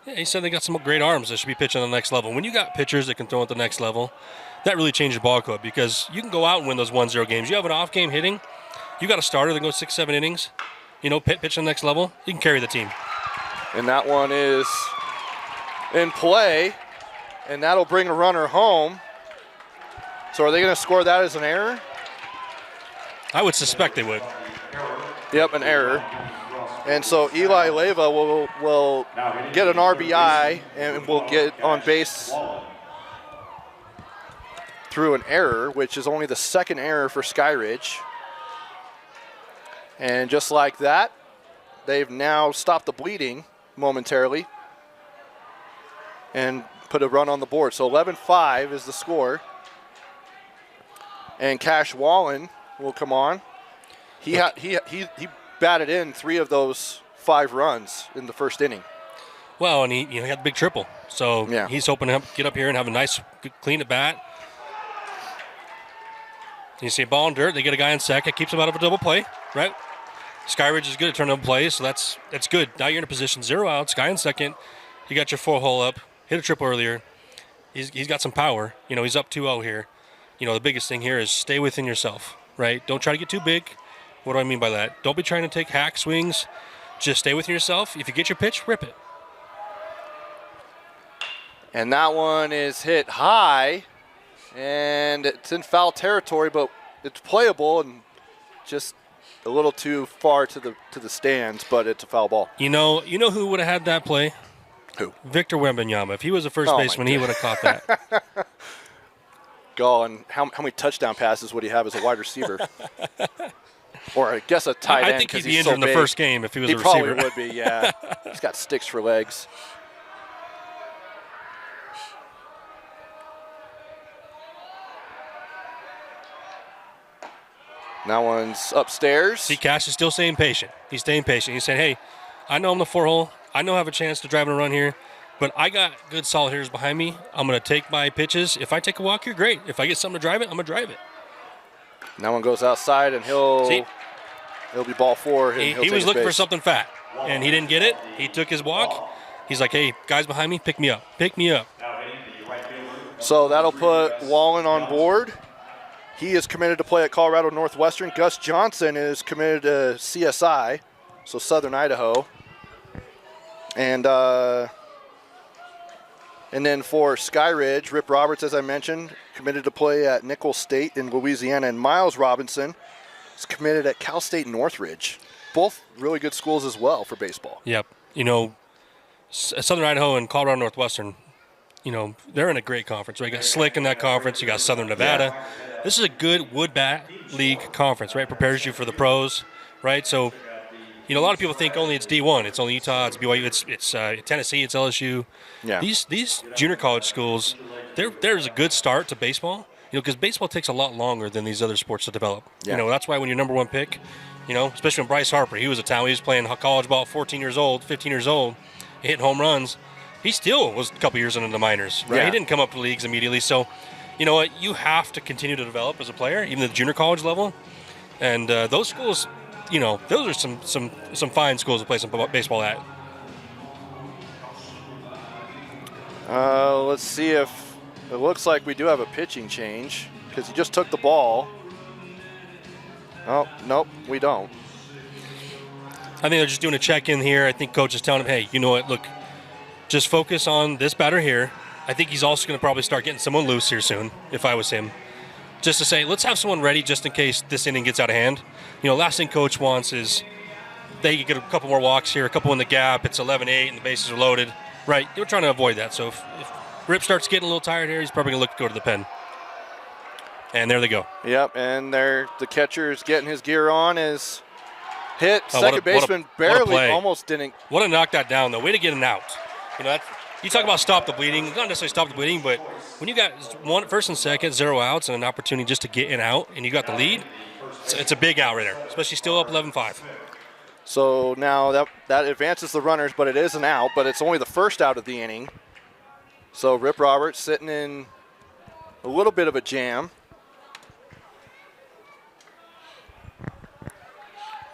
Yeah, he said they got some great arms that should be pitching on the next level. When you got pitchers that can throw at the next level, that really changes your ball club because you can go out and win those 1-0 games. You have an off game hitting, you got a starter that goes 6-7 innings, pitch on the next level, you can carry the team. And that one is in play, and that'll bring a runner home. So are they going to score that as an error? I would suspect they would. Yep, an error. And so Eli Leyva will get an RBI and will get on base through an error, which is only the second error for Skyridge. And just like that, they've now stopped the bleeding momentarily and put a run on the board. So 11-5 is the score. And Cash Wallen will come on. He batted in 3 of those 5 runs in the first inning. Well, and he had the big triple. So yeah. He's hoping to get up here and have a nice, clean at bat. You see a ball in dirt. They get a guy in second. Keeps him out of a double play, right? Skyridge is good at turning double plays, so that's good. Now you're in a position, 0 outs, guy in second. You got your 4-hole up. Hit a triple earlier. He's got some power. He's up 2-0 here. The biggest thing here is stay within yourself, right? Don't try to get too big. What do I mean by that? Don't be trying to take hack swings. Just stay within yourself. If you get your pitch, rip it. And that one is hit high, and it's in foul territory, but it's playable and just a little too far to the stands, but it's a foul ball. You know who would have had that play? Who? Victor Wembanyama. If he was a first baseman, he would have caught that. And how many touchdown passes would he have as a wide receiver? Or I guess a tight end. I think he'd be injured in the first game if he was a receiver. He probably would be, yeah. He's got sticks for legs. That one's upstairs. See, Cash is still staying patient. He's staying patient. He's saying, hey, I know I'm the 4-hole. I know I have a chance to drive and run here, but I got good solid hitters behind me. I'm going to take my pitches. If I take a walk here, great. If I get something to drive it, I'm going to drive it. And that one goes outside, and he'll be ball 4. He was looking for something fat, and he didn't get it. He took his walk. He's like, hey, guys behind me, pick me up. Pick me up. So that'll put Wallen on board. He is committed to play at Colorado Northwestern. Gus Johnson is committed to CSI, so Southern Idaho. And then for Skyridge, Rip Roberts, as I mentioned, committed to play at Nicholls State in Louisiana. And Miles Robinson is committed at Cal State Northridge. Both really good schools as well for baseball. Yep. Southern Idaho and Colorado Northwestern, they're in a great conference, right? You got Slick in that conference. You got Southern Nevada. Yeah. This is a good wood bat league conference, right? Prepares you for the pros, right? So, a lot of people think only it's D1. It's only Utah, it's BYU, it's Tennessee, it's LSU. Yeah. These junior college schools, there's a good start to baseball, because baseball takes a lot longer than these other sports to develop. Yeah. That's why when you're number 1 pick, especially when Bryce Harper, he was a talent. He was playing college ball at 14 years old, 15 years old, hitting home runs. He still was a couple years into the minors, right? Yeah. He didn't come up to leagues immediately. So, you know what? You have to continue to develop as a player, even at the junior college level. And those schools, those are some fine schools to play some baseball at. Let's see if it looks like we do have a pitching change because he just took the ball. Oh, nope, we don't. I think they're just doing a check-in here. I think coach is telling him, hey, you know what? Look, just focus on this batter here. I think he's also going to probably start getting someone loose here soon, if I was him. Just to say, let's have someone ready just in case this inning gets out of hand. Last thing coach wants is they get a couple more walks here, a couple in the gap. It's 11-8 and the bases are loaded. Right, they were trying to avoid that. So if Rip starts getting a little tired here, he's probably going to look to go to the pen. And there they go. Yep, and the catcher is getting his gear on. Is hit. Second baseman barely almost didn't. Want to knock that down, though. Way to get an out. You talk about stop the bleeding. Not necessarily stop the bleeding, but when you got first and second, 0 outs, and an opportunity just to get an out, and you got the lead, it's a big out right there, especially still up 11-5. So now that advances the runners, but it is an out, but it's only the first out of the inning. So Rip Roberts sitting in a little bit of a jam.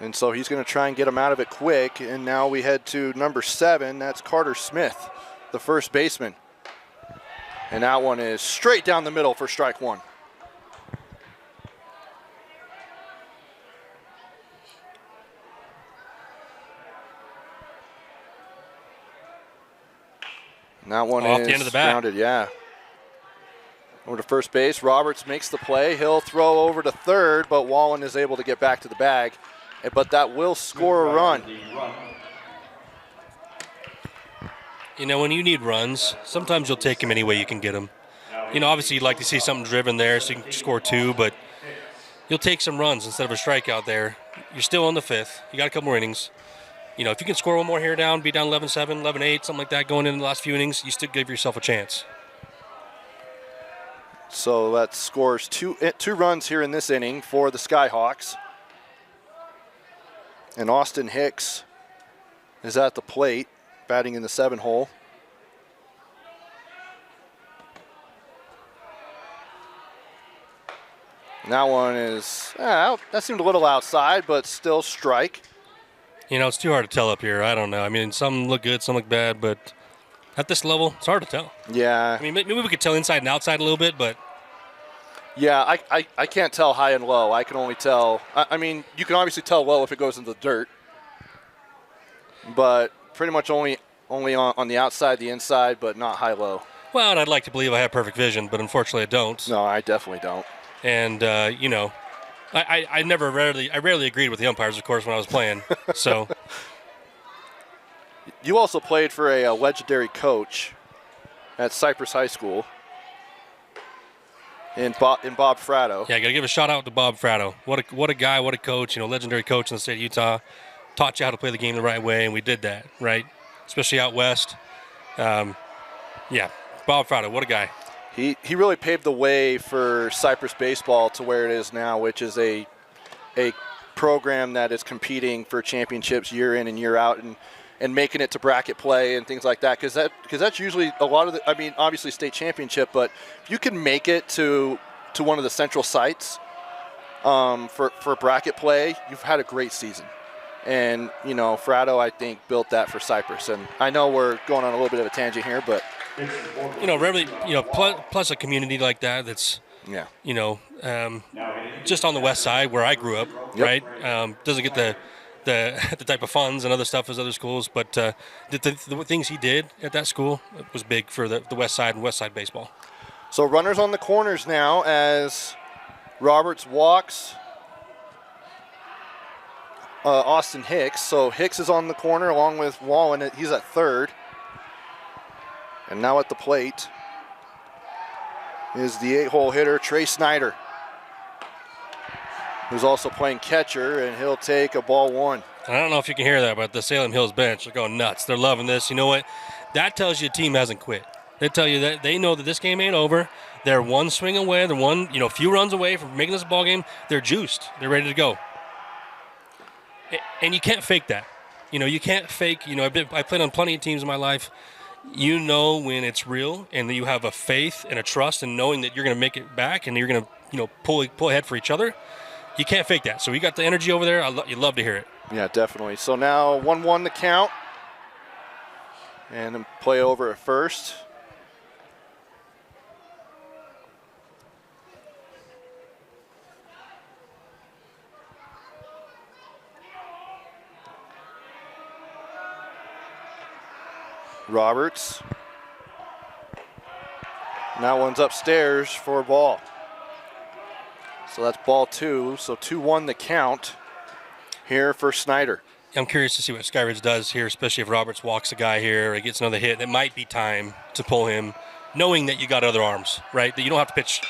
And so he's going to try and get him out of it quick. And now we head to number 7. That's Carter Smith, the first baseman. And that one is straight down the middle for strike 1. And that one off is the end of the bat. grounded, yeah. Over to first base. Roberts makes the play. He'll throw over to third, but Wallen is able to get back to the bag. But that will score a run. You know, when you need runs, sometimes you'll take them any way you can get them. You know, obviously you'd like to see something driven there so you can score 2, but you'll take some runs instead of a strikeout there. You're still on the 5th. You got a couple more innings. You know, if you can score one more here down, be down 11-7, 11-8, something like that going in the last few innings, you still give yourself a chance. So that scores two runs here in this inning for the Skyhawks. And Austin Hicks is at the plate, batting in the 7 hole. And that one is, that seemed a little outside, but still strike. You know, it's too hard to tell up here. I don't know. I mean, some look good, some look bad, but at this level, it's hard to tell. Yeah. I mean, maybe we could tell inside and outside a little bit, but. Yeah, I can't tell high and low. I can only tell, I mean, you can obviously tell low if it goes into the dirt. But pretty much only on the outside, the inside, but not high-low. Well, and I'd like to believe I have perfect vision, but unfortunately I don't. No, I definitely don't. And, you know, I rarely agreed with the umpires, of course, when I was playing. So. You also played for a legendary coach at Cypress High School in Bob Fratto. Yeah, I got to give a shout-out to Bob Fratto. What a guy, what a coach, you know, legendary coach in the state of Utah. Taught you how to play the game the right way, and we did that, right? Especially out west. Yeah, Bob Fratto, what a guy. He really paved the way for Cypress baseball to where it is now, which is a program that is competing for championships year in and year out and making it to bracket play and things like that. Because that's usually a lot of the, I mean, obviously state championship, but if you can make it to one of the central sites for bracket play, you've had a great season. And, you know, Fratto, I think, built that for Cypress. And I know we're going on a little bit of a tangent here, but. You know, really, you know, plus a community like that that's, yeah, you know, just on the west side where I grew up, yep. Right? Doesn't get the type of funds and other stuff as other schools, but the things he did at that school was big for the west side and west side baseball. So runners on the corners now as Roberts walks Austin Hicks. So Hicks is on the corner along with Wallen. He's at third. And now at the plate is the 8-hole hitter, Trey Snyder, who's also playing catcher, and he'll take a ball 1. I don't know if you can hear that, but the Salem Hills bench are going nuts. They're loving this. You know what? That tells you a team hasn't quit. They tell you that they know that this game ain't over. They're one swing away. They're one, you know, few runs away from making this ball game. They're juiced. They're ready to go. And you can't fake that. You know, you can't fake, you know, I played on plenty of teams in my life. You know when it's real and that you have a faith and a trust and knowing that you're going to make it back and you're going to, you know, pull ahead for each other. You can't fake that. So you got the energy over there. You love to hear it. Yeah, definitely. So now 1-1 the count. And then play over at first. Roberts. Now one's upstairs for a ball. So that's ball 2. So 2-1 the count here for Snyder. I'm curious to see what Skyridge does here, especially if Roberts walks a guy here or gets another hit. It might be time to pull him, knowing that you got other arms, right? That you don't have to pitch.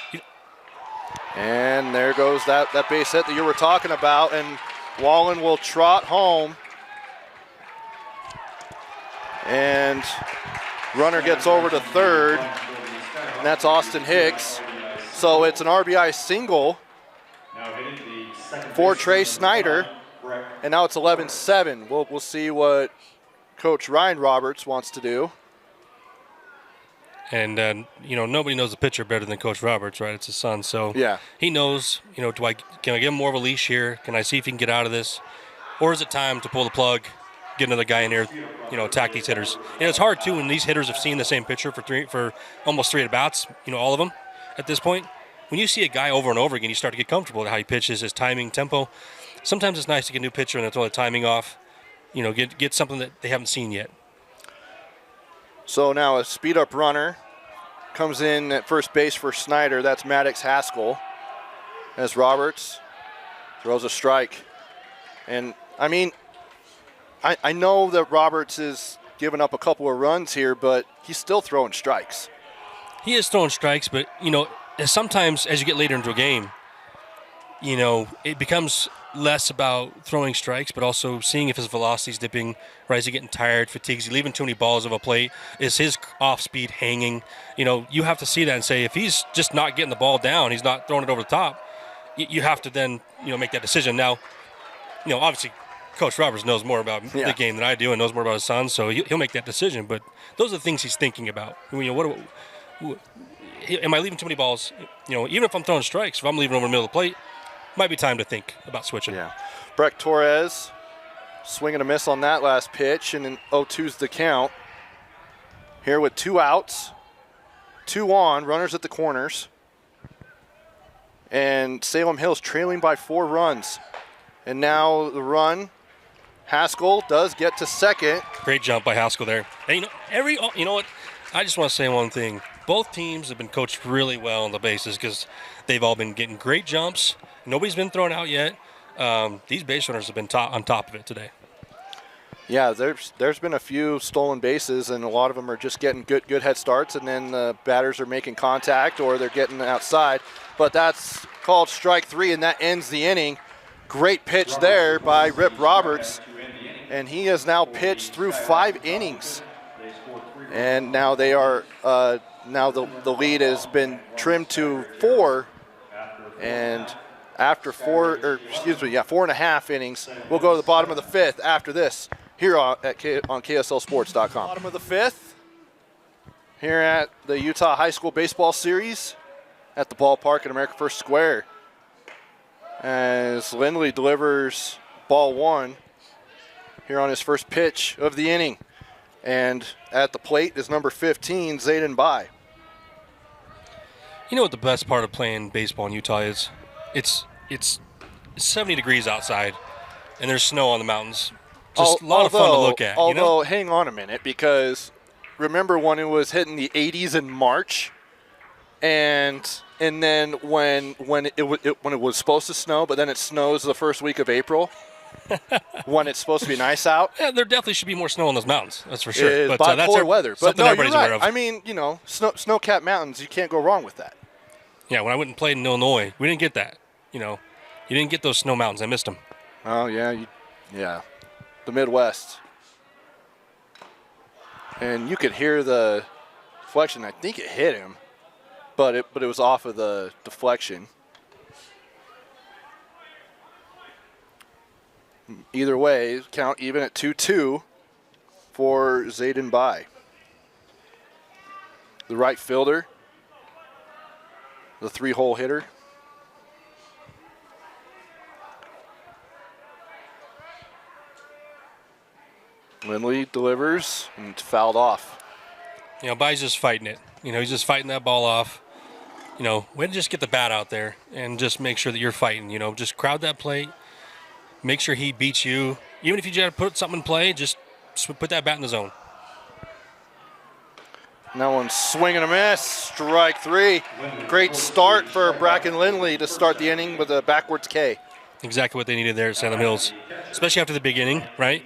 And there goes that base hit that you were talking about. And Wallen will trot home. And runner gets over to third. and that's Austin Hicks. So it's an RBI single for Trey Snyder, and now it's 11-7. We'll see what Coach Ryan Roberts wants to do. And, nobody knows the pitcher better than Coach Roberts, right? It's his son. So yeah, he knows, can I give him more of a leash here? Can I see if he can get out of this? Or is it time to pull the plug, get another guy in here, attack these hitters? And it's hard, too, when these hitters have seen the same pitcher for almost 3 at-bats, all of them at this point. When you see a guy over and over again, you start to get comfortable with how he pitches, his timing, tempo. Sometimes it's nice to get a new pitcher and throw the timing off, get something that they haven't seen yet. So now a speed-up runner comes in at first base for Snyder. That's Maddox Haskell. As Roberts throws a strike. And, I know that Roberts is giving up a couple of runs here, but he's still throwing strikes. He is throwing strikes, but, sometimes as you get later into a game, it becomes less about throwing strikes, but also seeing if his velocity's dipping, right? Is he getting tired, fatigued? Is he leaving too many balls of a plate? Is his off-speed hanging? You have to see that and say, if he's just not getting the ball down, he's not throwing it over the top, you have to then, make that decision. Now, obviously, Coach Roberts knows more about the game than I do and knows more about his son, so he'll make that decision. But those are the things he's thinking about. Am I leaving too many balls? Even if I'm throwing strikes, if I'm leaving over the middle of the plate, might be time to think about switching. Yeah. Breck Torres swinging a miss on that last pitch, and then 0-2's the count. Here with 2 outs, 2 on, runners at the corners. And Salem Hills trailing by 4 runs. And now the run, Haskell does get to second. Great jump by Haskell there. And you know what? I just want to say one thing. Both teams have been coached really well on the bases because they've all been getting great jumps. Nobody's been thrown out yet. These base runners have been on top of it today. Yeah, there's been a few stolen bases, and a lot of them are just getting good head starts, and then the batters are making contact or they're getting outside. But that's called strike 3, and that ends the inning. Great pitch there by Rip Roberts, and he has now pitched through 5 innings. And now they are now the lead has been trimmed to 4, and after 4.5 innings, we'll go to the bottom of the 5th after this here on KSLSports.com. Bottom of the 5th here at the Utah High School Baseball Series at the Ballpark at America First Square, as Lindley delivers ball 1 here on his first pitch of the inning. And at the plate is number 15, Zayden Bai. You know what the best part of playing baseball in Utah is? It's 70 degrees outside, and there's snow on the mountains. Just a lot of fun to look at. Although, hang on a minute, because remember when it was hitting the 80s in March, and then when it was supposed to snow, but then it snows the first week of April. When it's supposed to be nice out. Yeah, there definitely should be more snow on those mountains. That's for sure. It is But bipolar weather. But no, everybody's you're right. aware of. Snow-capped mountains, you can't go wrong with that. Yeah, when I went and played in Illinois, we didn't get that. You didn't get those snow mountains. I missed them. Oh, yeah. The Midwest. And you could hear the deflection. I think it hit him, but it was off of the deflection. Either way, count even at 2-2 for Zayden Bai. The right fielder, the 3-hole hitter. Lindley delivers and it's fouled off. Bai's just fighting it. He's just fighting that ball off. Way to just get the bat out there and just make sure that you're fighting. Just crowd that plate. Make sure he beats you. Even if you got to put something in play, just put that bat in the zone. That one's swinging a miss. Strike 3. Great start for Bracken Lindley to start the inning with a backwards K. Exactly what they needed there at Salem Hills, especially after the big inning, right?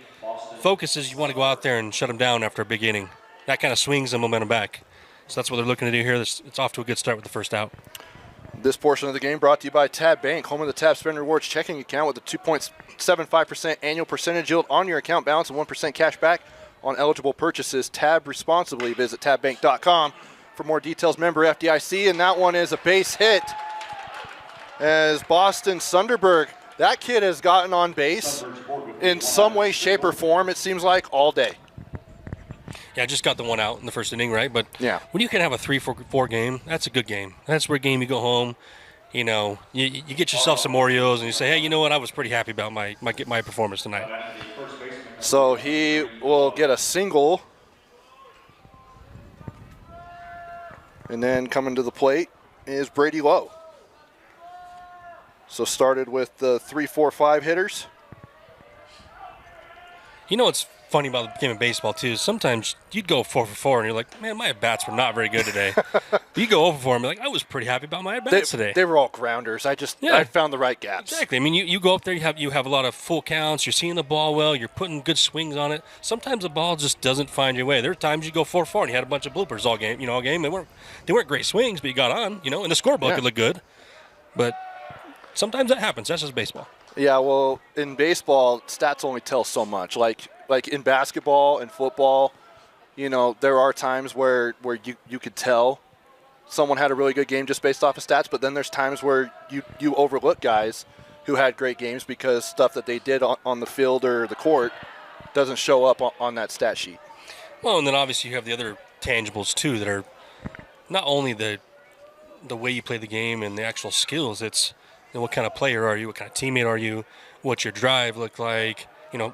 Focus is you want to go out there and shut them down after a big inning. That kind of swings the momentum back. So that's what they're looking to do here. It's off to a good start with the first out. This portion of the game brought to you by Tab Bank, home of the Tab Spend Rewards checking account with a 2.75% annual percentage yield on your account balance and 1% cash back on eligible purchases. Tab responsibly. Visit tabbank.com for more details, member FDIC, and that one is a base hit as Boston Sunderberg. That kid has gotten on base in some way, shape, or form, it seems like, all day. Yeah, I just got the one out in the first inning, right? But yeah, when you can have a 3-4 game, that's a good game. That's where a game you go home, you know, you get yourself some Oreos and you say, hey, you know what? I was pretty happy about my performance tonight. So he will get a single. And then coming to the plate is Brady Lowe. So started with the 3-4-5 hitters. You know what's funny about the game of baseball, too? Sometimes you'd go 4 for 4, and you're like, man, my at-bats were not very good today. You go 0 for 4, and be like, I was pretty happy about my at-bats today. They were all grounders. I found the right gaps. Exactly. I mean, you go up there, you have a lot of full counts, you're seeing the ball well, you're putting good swings on it. Sometimes the ball just doesnn't find your way. There are times you go 4 for 4, and you had a bunch of bloopers all game. They weren't great swings, but you got on, and the scorebook could look good. But sometimes that happens. That's just baseball. Yeah, well, in baseball, stats only tell so much. Like in basketball and football, there are times where you could tell someone had a really good game just based off of stats, but then there's times where you overlook guys who had great games because stuff that they did on the field or the court doesn't show up on that stat sheet. Well, and then obviously you have the other tangibles too that are not only the way you play the game and the actual skills. It's what kind of player are you? What kind of teammate are you? What's your drive look like?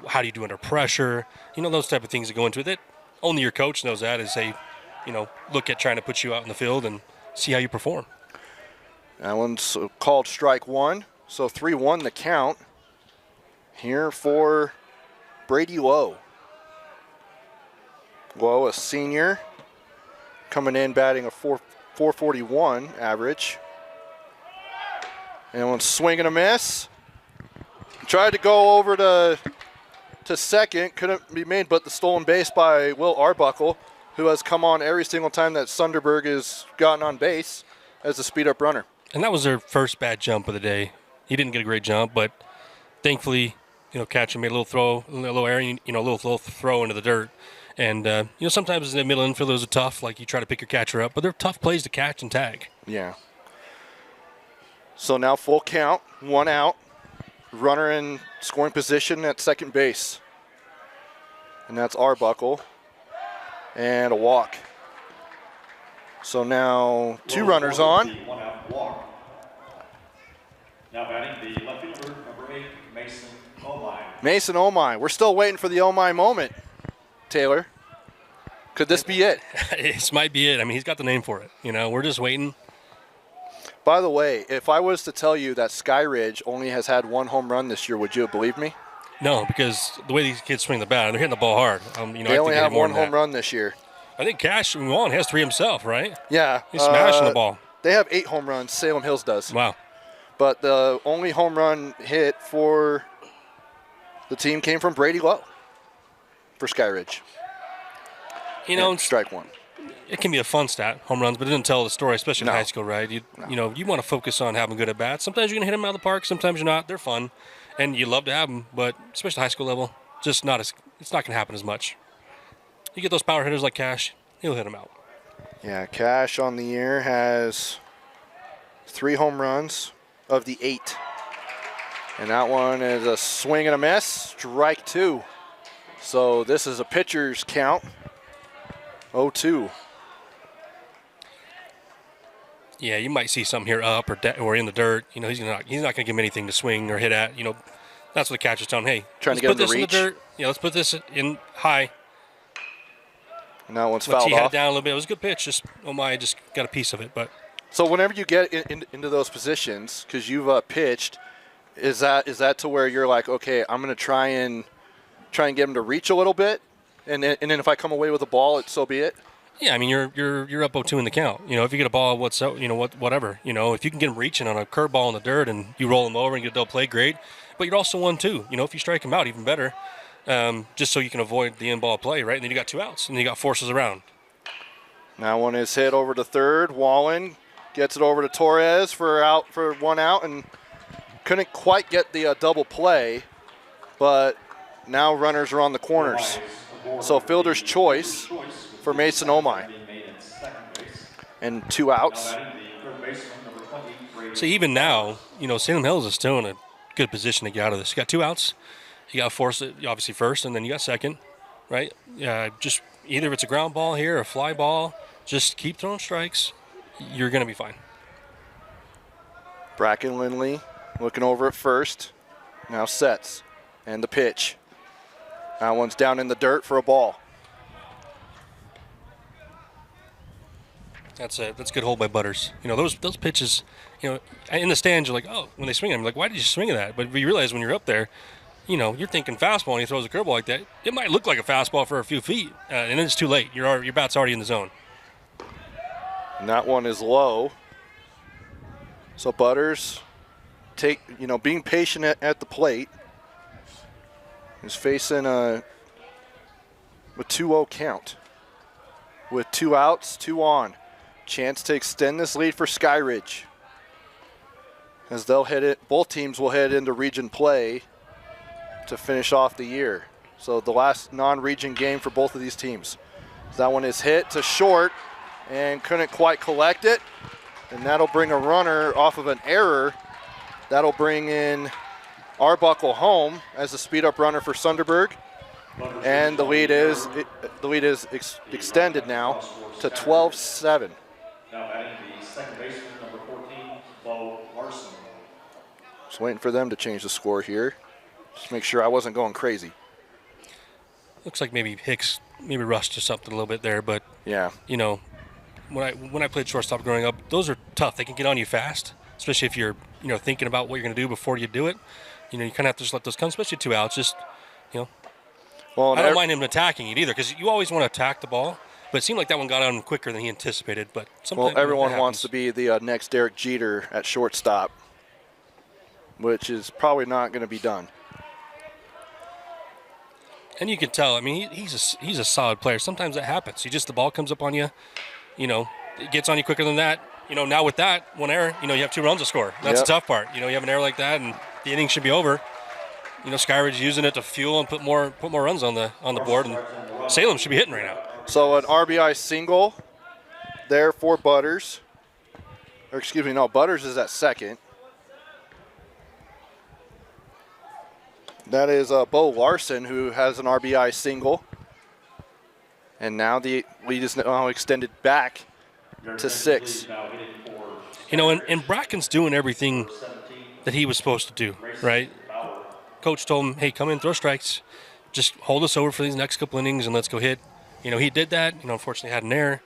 How do you do under pressure? Those type of things that go into it. That only your coach knows that is look at trying to put you out in the field and see how you perform. That one's called strike one. So 3-1 the count here for Brady Lowe. Lowe, a senior, coming in batting a 441 average. And one swing and a miss. Tried to go over to second, couldn't be made, but the stolen base by Will Arbuckle, who has come on every single time that Sunderberg has gotten on base as a speed-up runner. And that was their first bad jump of the day. He didn't get a great jump, but thankfully, catcher made a little throw, a little area, a little throw into the dirt. And, sometimes in the middle infielders are tough, like you try to pick your catcher up, but they're tough plays to catch and tag. Yeah. So now full count, 1 out. Runner in scoring position at second base. And that's Arbuckle. And a walk. So now 2 runners on. 1 out walk. Now batting the left fielder, number 8, Mason Omine. Mason Omine. We're still waiting for the Omine moment, Taylor. Could this be it? This might be it. I mean, he's got the name for it. We're just waiting. By the way, if I was to tell you that Skyridge only has had 1 home run this year, would you have believed me? No, because the way these kids swing the bat, they're hitting the ball hard. They only have 1 home run this year. I think Cash Juan has 3 himself, right? Yeah. He's smashing the ball. They have 8 home runs. Salem Hills does. Wow. But the only home run hit for the team came from Brady Lowe for Skyridge. Strike one. It can be a fun stat, home runs, but it doesn't tell the story, especially in high school, right? You want to focus on having good at bats. Sometimes you're going to hit them out of the park, sometimes you're not. They're fun, and you love to have them, but especially high school level, it's not going to happen as much. You get those power hitters like Cash, he'll hit them out. Yeah, Cash on the year has 3 home runs of the 8. And that one is a swing and a miss, strike 2. So this is a pitcher's count, 0-2. Yeah, you might see something here up or in the dirt. He's not going to give him anything to swing or hit at. That's what the catcher's telling him. Hey, trying to get him to reach. In the dirt. Yeah, let's put this in high. And that one's fouled off. He had it down a little bit. It was a good pitch. Just got a piece of it. But so whenever you get into those positions, because you've pitched, is that to where you're like, okay, I'm going to try and get him to reach a little bit, and then if I come away with a ball, so be it. Yeah, I mean you're up 0-2 in the count. If you get a ball, whatever. If you can get him reaching on a curveball in the dirt and you roll him over and get a double play, great. But you're also 1-2. If you strike him out, even better. Just so you can avoid the in-ball play, right? And then you got 2 outs, and then you got forces around. Now one is hit over to third. Wallen gets it over to Torres for 1 out, and couldn't quite get the double play, but now runners are on the corners. So fielder's choice for Mason Omine. and 2 outs. Now batting the third baseman, number 20, Brady. So even now, Salem Hills is still in a good position to get out of this. You got 2 outs. You got to force it, obviously, first, and then you got second, right? Just either if it's a ground ball here or a fly ball, just keep throwing strikes. You're going to be fine. Bracken Lindley looking over at first. Now sets. And the pitch. That one's down in the dirt for a ball. That's a good hold by Butters. Those pitches, in the stands, you're like, oh, when they swing them, like, why did you swing at that? But you realize when you're up there, you're thinking fastball and he throws a curveball like that. It might look like a fastball for a few feet, and then it's too late. Your bat's already in the zone. And that one is low. So Butters, being patient at the plate, is facing a 2-0 count. With 2 outs, 2 on. Chance to extend this lead for Skyridge. As both teams will head into region play to finish off the year. So the last non-region game for both of these teams. That one is hit to short and couldn't quite collect it. And that'll bring a runner off of an error. That'll bring in Arbuckle home as a speed-up runner for Sunderberg. And the lead is extended now to 12-7. Now batting the second baseman, number 14, Bo Larson. Just waiting for them to change the score here. Just make sure I wasn't going crazy. Looks like maybe Hicks rushed or something a little bit there, but yeah, when I played shortstop growing up, those are tough. They can get on you fast, especially if you're thinking about what you're going to do before you do it. You kind of have to just let those come, especially 2 outs. Just Well, I don't mind him attacking it either, because you always want to attack the ball. But it seemed like that one got on quicker than he anticipated. But sometimes everyone wants to be the next Derek Jeter at shortstop, which is probably not going to be done. And you can tell. I mean, he's a solid player. Sometimes that happens. The ball comes up on you. It gets on you quicker than that. Now with that one error, you have 2 runs to score. That's the tough part. You have an error like that, and the inning should be over. Skyridge using it to fuel and put more runs on the board, and Salem should be hitting right now. So an RBI single there for Butters. Butters is at second. That is Bo Larson, who has an RBI single. And now the lead is now extended back to 6. And Bracken's doing everything that he was supposed to do, right? Coach told him, hey, come in, throw strikes. Just hold us over for these next couple innings and let's go hit. He did that. Unfortunately had an error.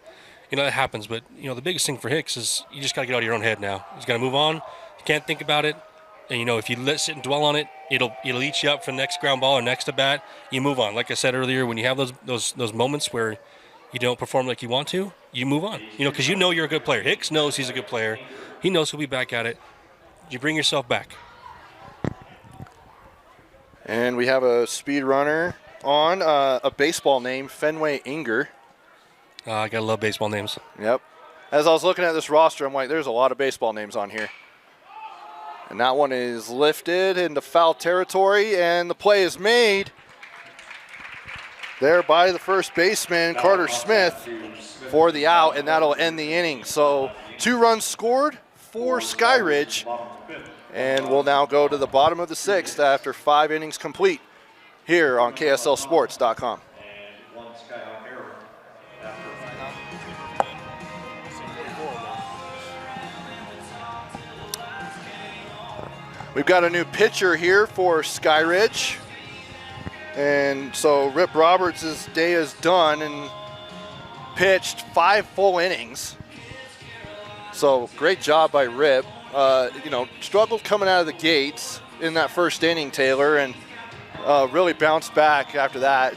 That happens. But, the biggest thing for Hicks is you just got to get out of your own head now. He's got to move on. You can't think about it. And, if you sit and dwell on it, it'll eat you up for the next ground ball or next at bat. You move on. Like I said earlier, when you have those moments where you don't perform like you want to, you move on. Because you're a good player. Hicks knows he's a good player. He knows he'll be back at it. You bring yourself back. And we have a speed runner on a baseball name, Fenway Inger. I gotta love baseball names. Yep. As I was looking at this roster, I'm like, there's a lot of baseball names on here. And that one is lifted into foul territory, and the play is made there by the first baseman, Carter Smith, for the out, and that'll end the inning. So 2 runs scored for Skyridge, and we'll now go to the bottom of the 6th after 5 innings complete here on KSLSports.com. And 1 Skyhawk error after. We've got a new pitcher here for Skyridge. And so Rip Roberts' day is done and pitched 5 full innings. So great job by Rip. Struggled coming out of the gates in that first inning, Taylor, and really bounced back after that.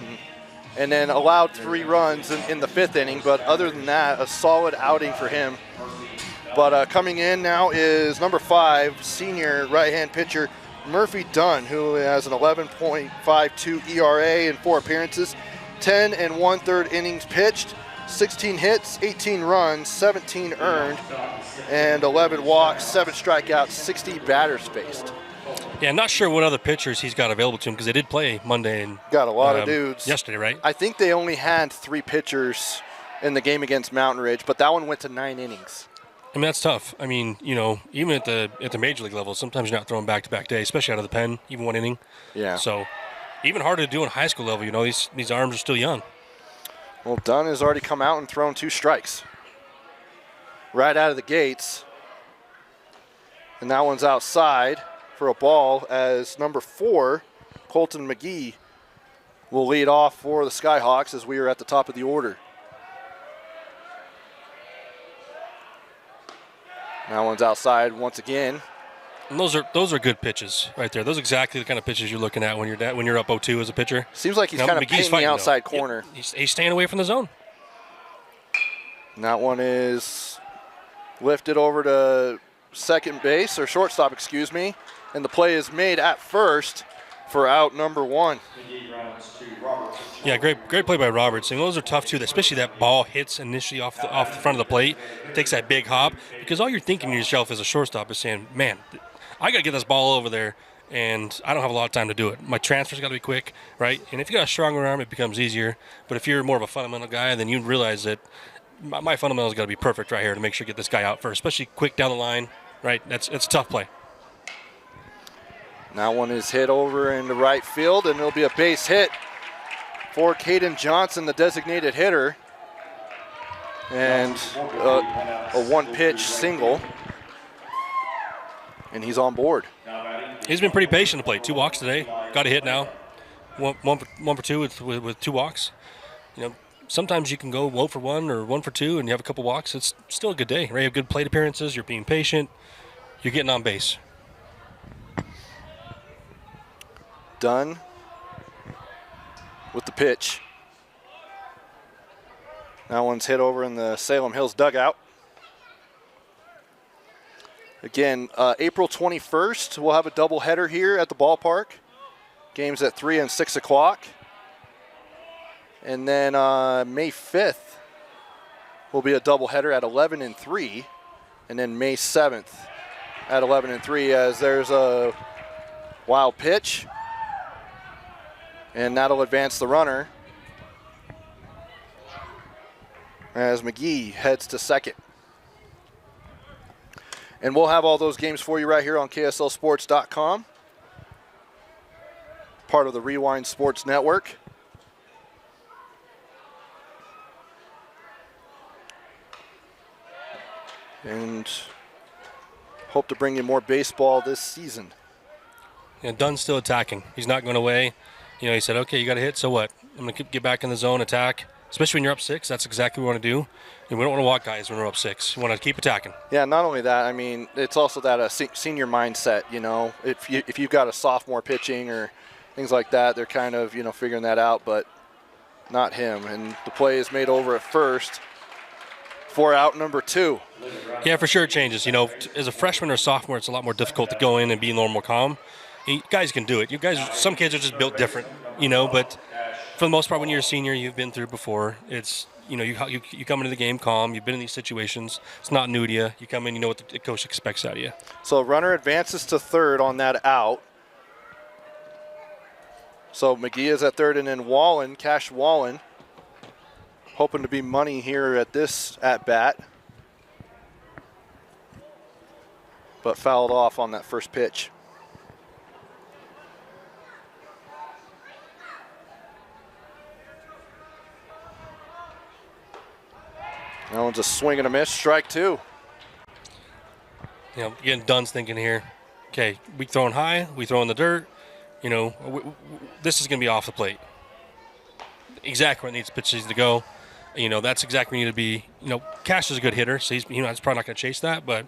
And then allowed 3 runs in the 5th inning. But other than that, a solid outing for him. But coming in now is number 5, senior right-hand pitcher Murphy Dunn, who has an 11.52 ERA in 4 appearances, 10 1/3 innings pitched, 16 hits, 18 runs, 17 earned, and 11 walks, 7 strikeouts, 60 batters faced. Yeah, not sure what other pitchers he's got available to him because they did play Monday and got a lot of dudes yesterday, right? I think they only had 3 pitchers in the game against Mountain Ridge, but that one went to 9 innings. I mean, that's tough. I mean, even at the major league level, sometimes you're not throwing back-to-back days, especially out of the pen, even 1 inning. Yeah. So even harder to do in high school level. These arms are still young. Well, Dunn has already come out and thrown 2 strikes right out of the gates. And that one's outside for a ball as number 4, Colton McGee, will lead off for the Skyhawks as we are at the top of the order. That one's outside once again. And those are good pitches right there. Those are exactly the kind of pitches you're looking at when you're up 0-2 as a pitcher. Seems like he's kind of painting the outside corner. Yeah, he's staying away from the zone. And that one is lifted over to second base, or shortstop, excuse me. And the play is made at first for out number 1. Yeah, great play by Roberts. And those are tough too, especially that ball hits initially off the front of the plate. It takes that big hop, because all you're thinking to yourself as a shortstop is saying, man, I got to get this ball over there, and I don't have a lot of time to do it. My transfer's got to be quick, right? And if you got a stronger arm, it becomes easier. But if you're more of a fundamental guy, then you realize that my fundamentals got to be perfect right here to make sure to get this guy out first, especially quick down the line, right? It's a tough play. That one is hit over into right field, and it'll be a base hit for Caden Johnson, the designated hitter. And a one-pitch single. And he's on board. He's been pretty patient to play. 2 walks today. Got a hit now. One for 2 with 2 walks. Sometimes you can go 0 for 1 or 1 for 2 and you have a couple walks. It's still a good day, right? You have good plate appearances. You're being patient. You're getting on base. Dunn with the pitch. That one's hit over in the Salem Hills dugout. Again, April 21st, we'll have a doubleheader here at the ballpark. Games at 3 and 6 o'clock. And then May 5th will be a doubleheader at 11 and 3. And then May 7th at 11 and 3, as there's a wild pitch. And that'll advance the runner as McGee heads to second. And we'll have all those games for you right here on KSLSports.com, part of the Rewind Sports Network. And hope to bring you more baseball this season. Yeah, Dunn's still attacking. He's not going away. He said, okay, you got a hit, so what? I'm going to get back in the zone, attack. Especially when you're up 6, that's exactly what we want to do. And we don't want to walk guys when we're up 6. We want to keep attacking. Yeah, not only that, I mean, it's also that senior mindset, If you've got a sophomore pitching or things like that, they're kind of, figuring that out, but not him. And the play is made over at first for out number 2. Yeah, for sure it changes. As a freshman or sophomore, it's a lot more difficult to go in and be more calm. You guys can do it. Some kids are just built different, but for the most part, when you're a senior, you've been through before. It's, you come into the game calm. You've been in these situations. It's not new to you. You come in, you know what the coach expects out of you. So runner advances to third on that out. So McGee is at third, and then Cash Wallen, hoping to be money here at this at-bat. But fouled off on that first pitch. That one's a swing and a miss, strike 2. Again, Dunn's thinking here, okay, we throwing high, we throw in the dirt, this is going to be off the plate. Exactly where it needs pitches to go. That's exactly where you need to be. Cash is a good hitter, so he's probably not going to chase that, but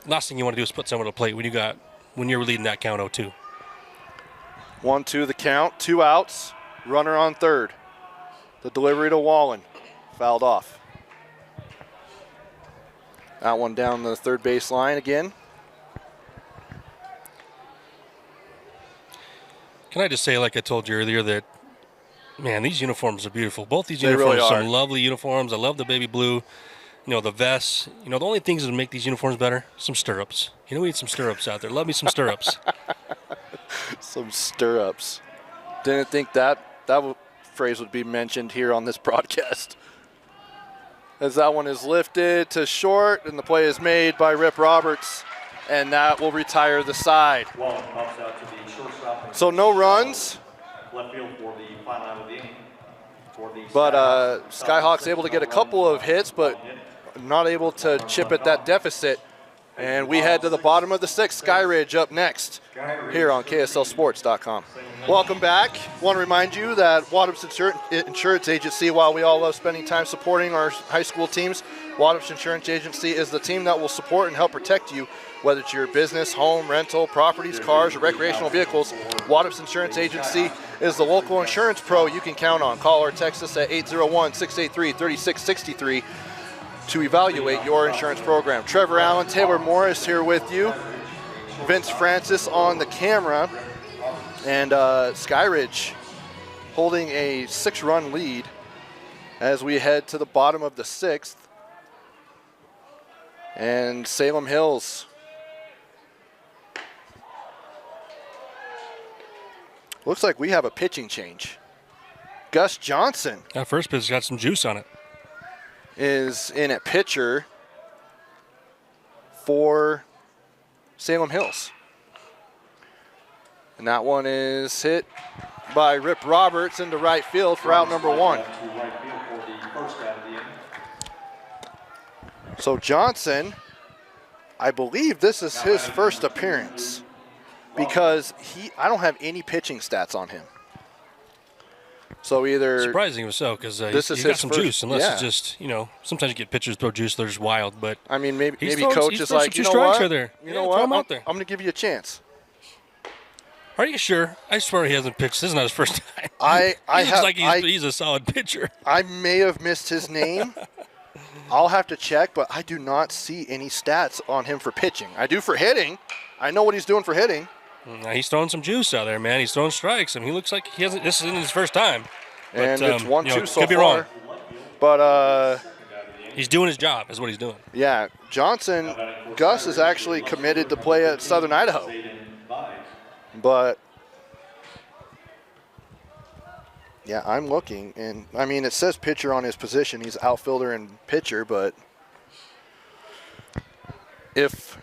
last thing you want to do is put someone on the plate when you're leading that count 0-2. 1-2 the count, 2 outs, runner on third. The delivery to Wallen, fouled off. That one down the third base line again. Can I just say, like I told you earlier, that, man, these uniforms are beautiful. Both these uniforms really are are some lovely uniforms. I love the baby blue, the vests. The only things that make these uniforms better, some stirrups. We need some stirrups out there. Love me some stirrups. Some stirrups. Didn't think that phrase would be mentioned here on this broadcast. as that one is lifted to short, and the play is made by Rip Roberts, and that will retire the side. Wallen pops out to the shortstop. So no runs, Left field for the final out of the inning. but Skyhawks able to get a couple of hits, but not able to chip at that deficit. And we head to the bottom of the sixth. Skyridge up next here on KSLSports.com. Welcome back. Want to remind you that Wadup's Insurance Agency, while we all love spending time supporting our high school teams, Wadup's Insurance Agency is the team that will support and help protect you, whether it's your business, home, rental, properties, cars, or recreational vehicles. Wadup's Insurance Agency is the local insurance pro you can count on. Call or text us at 801-683-3663 to evaluate your insurance program. Trevor Allen, Taylor Morris here with you. Vince Francis on the camera. And Skyridge holding a 6-run lead as we head to the bottom of the sixth. And Salem Hills looks like we have a pitching change. Gus Johnson. That first pitch got some juice on it. Is in at pitcher for Salem Hills. And that one is hit by Rip Roberts into right field for out number 1. So Johnson, I believe this is his first appearance because I don't have any pitching stats on him. So either surprising or so, because he's got some juice. Unless it's just, sometimes you get pitchers throw juice, they're just wild. But I mean, maybe coach is like, you know what? I'm going to give you a chance. Are you sure? I swear he hasn't pitched. This is not his first time. He's a solid pitcher. I may have missed his name. I'll have to check, but I do not see any stats on him for pitching. I do for hitting. I know what he's doing for hitting. He's throwing some juice out there, man. He's throwing strikes, and he looks like he hasn't. This isn't his first time. And it's 1-2 so far. Could be wrong. But he's doing his job. Is what he's doing. Yeah, Johnson. Gus is actually committed to play at Southern Idaho. But yeah, I'm looking, and I mean it says pitcher on his position. He's outfielder and pitcher, but if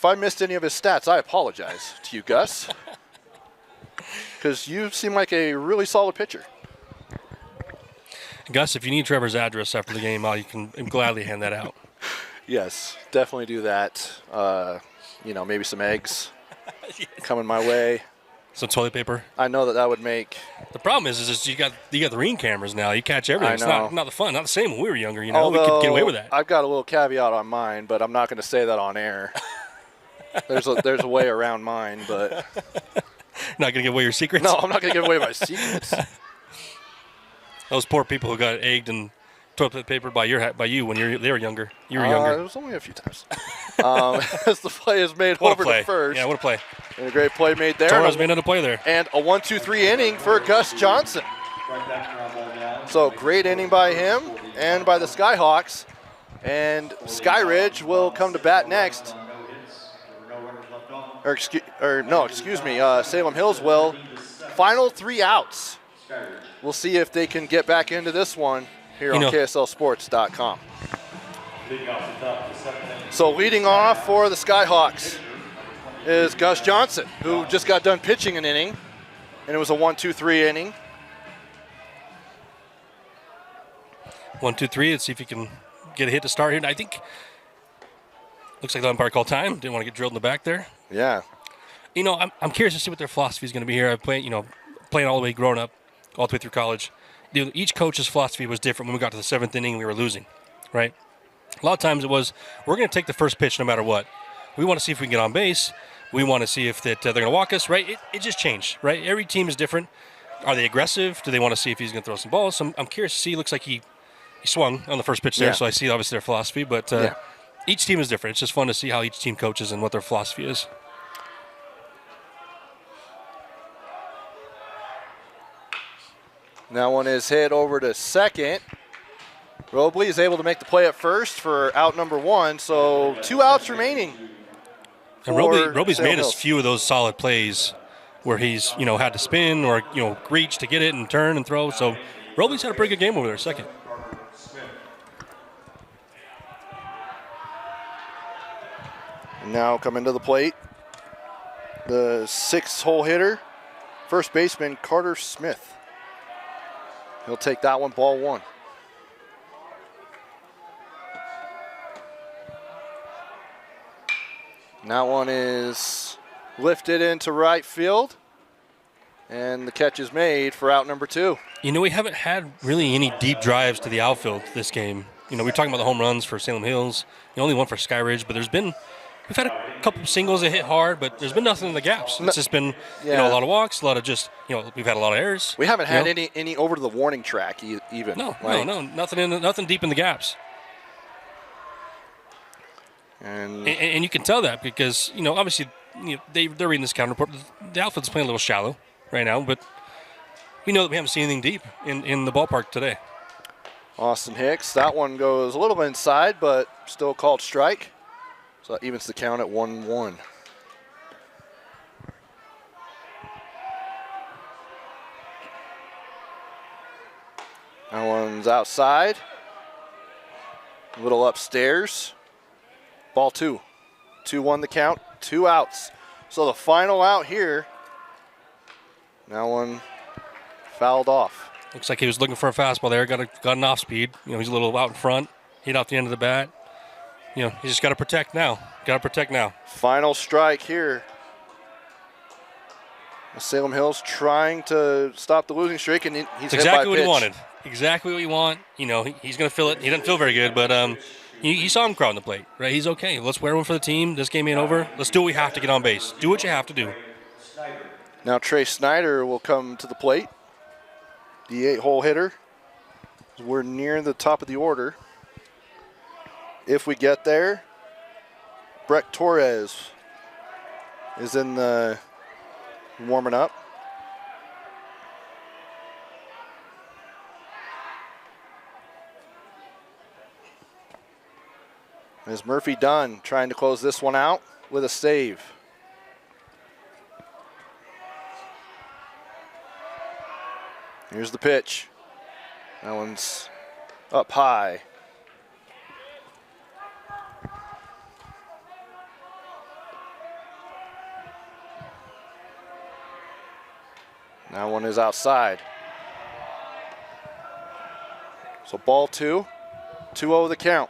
I missed any of his stats, I apologize to you, Gus, because you seem like a really solid pitcher. Gus, if you need Trevor's address after the game, you can gladly hand that out. Yes, definitely do that. Maybe some eggs coming my way. Some toilet paper. I know that would make. The problem is you got the ring cameras now. You catch everything. It's not the fun. Not the same when we were younger. Although, we could get away with that. I've got a little caveat on mine, but I'm not going to say that on air. There's a way around mine, but. Not going to give away your secrets? No, I'm not going to give away my secrets. Those poor people who got egged and toilet paper by you when they were younger. You were younger. It was only a few times. As the play is made over to first. Yeah, what a play. And a great play made there. Torres made another play there. And a 1-2-3 inning for Gus Johnson. So great inning by him and by the Skyhawks. And Skyridge will come to bat next. Excuse me. Salem Hills will. Final 3 outs. We'll see if they can get back into this one here on KSLSports.com. So leading off for the Skyhawks is Gus Johnson, who just got done pitching an inning, and it was a 1-2-3 inning. 1-2-3. Let's see if he can get a hit to start here. I think looks like the umpire called time. Didn't want to get drilled in the back there. Yeah. I'm curious to see what their philosophy is going to be here. I've playing all the way growing up, all the way through college. Each coach's philosophy was different when we got to the 7th inning and we were losing, right? A lot of times it was, we're going to take the first pitch no matter what. We want to see if we can get on base. We want to see if they're going to walk us, right? It just changed, right? Every team is different. Are they aggressive? Do they want to see if he's going to throw some balls? So I'm curious to see. It looks like he swung on the first pitch there, so I see obviously their philosophy. But each team is different. It's just fun to see how each team coaches and what their philosophy is. That one is hit over to second. Robley is able to make the play at first for out number 1, so 2 outs remaining. And Robley's made us few of those solid plays where he's, had to spin or, reach to get it and turn and throw. So Robley's had a pretty good game over there, second. And now coming to the plate, the 6-hole hitter, first baseman Carter Smith. He'll take that one, ball 1. And that one is lifted into right field. And the catch is made for out number 2. You know, we haven't had really any deep drives to the outfield this game. You know, we're talking about the home runs for Salem Hills. The only one for Skyridge, but we've had a couple of singles that hit hard, but there's been nothing in the gaps. It's just been, a lot of walks, a lot of just, we've had a lot of errors. We haven't had any over to the warning track even. No, nothing deep in the gaps. And you can tell that because, obviously, they're reading this counter report. The outfield's playing a little shallow right now, but we know that we haven't seen anything deep in the ballpark today. Austin Hicks, that one goes a little bit inside, but still called strike. So that evens the count at 1-1. That one's outside. A little upstairs. Ball 2. 2-1 the count, 2 outs. So the final out here. That one fouled off. Looks like he was looking for a fastball there. Got an off speed. He's a little out in front. Hit off the end of the bat. He's just got to protect now. Final strike here. Salem Hills trying to stop the losing streak, and he's exactly hit by a what pitch. he wanted. Exactly what you want. He's going to feel it. He doesn't feel very good, but you saw him crowding the plate, right? He's okay. Let's wear one for the team. This game ain't over. Let's do what we have to get on base. Do what you have to do. Now Trey Snyder will come to the plate. The 8-hole hitter. We're near the top of the order. If we get there, Breck Torres is in the warming up. As Murphy Dunn trying to close this one out with a save. Here's the pitch. That one's up high. That one is outside. So ball 2, 2-0 the count.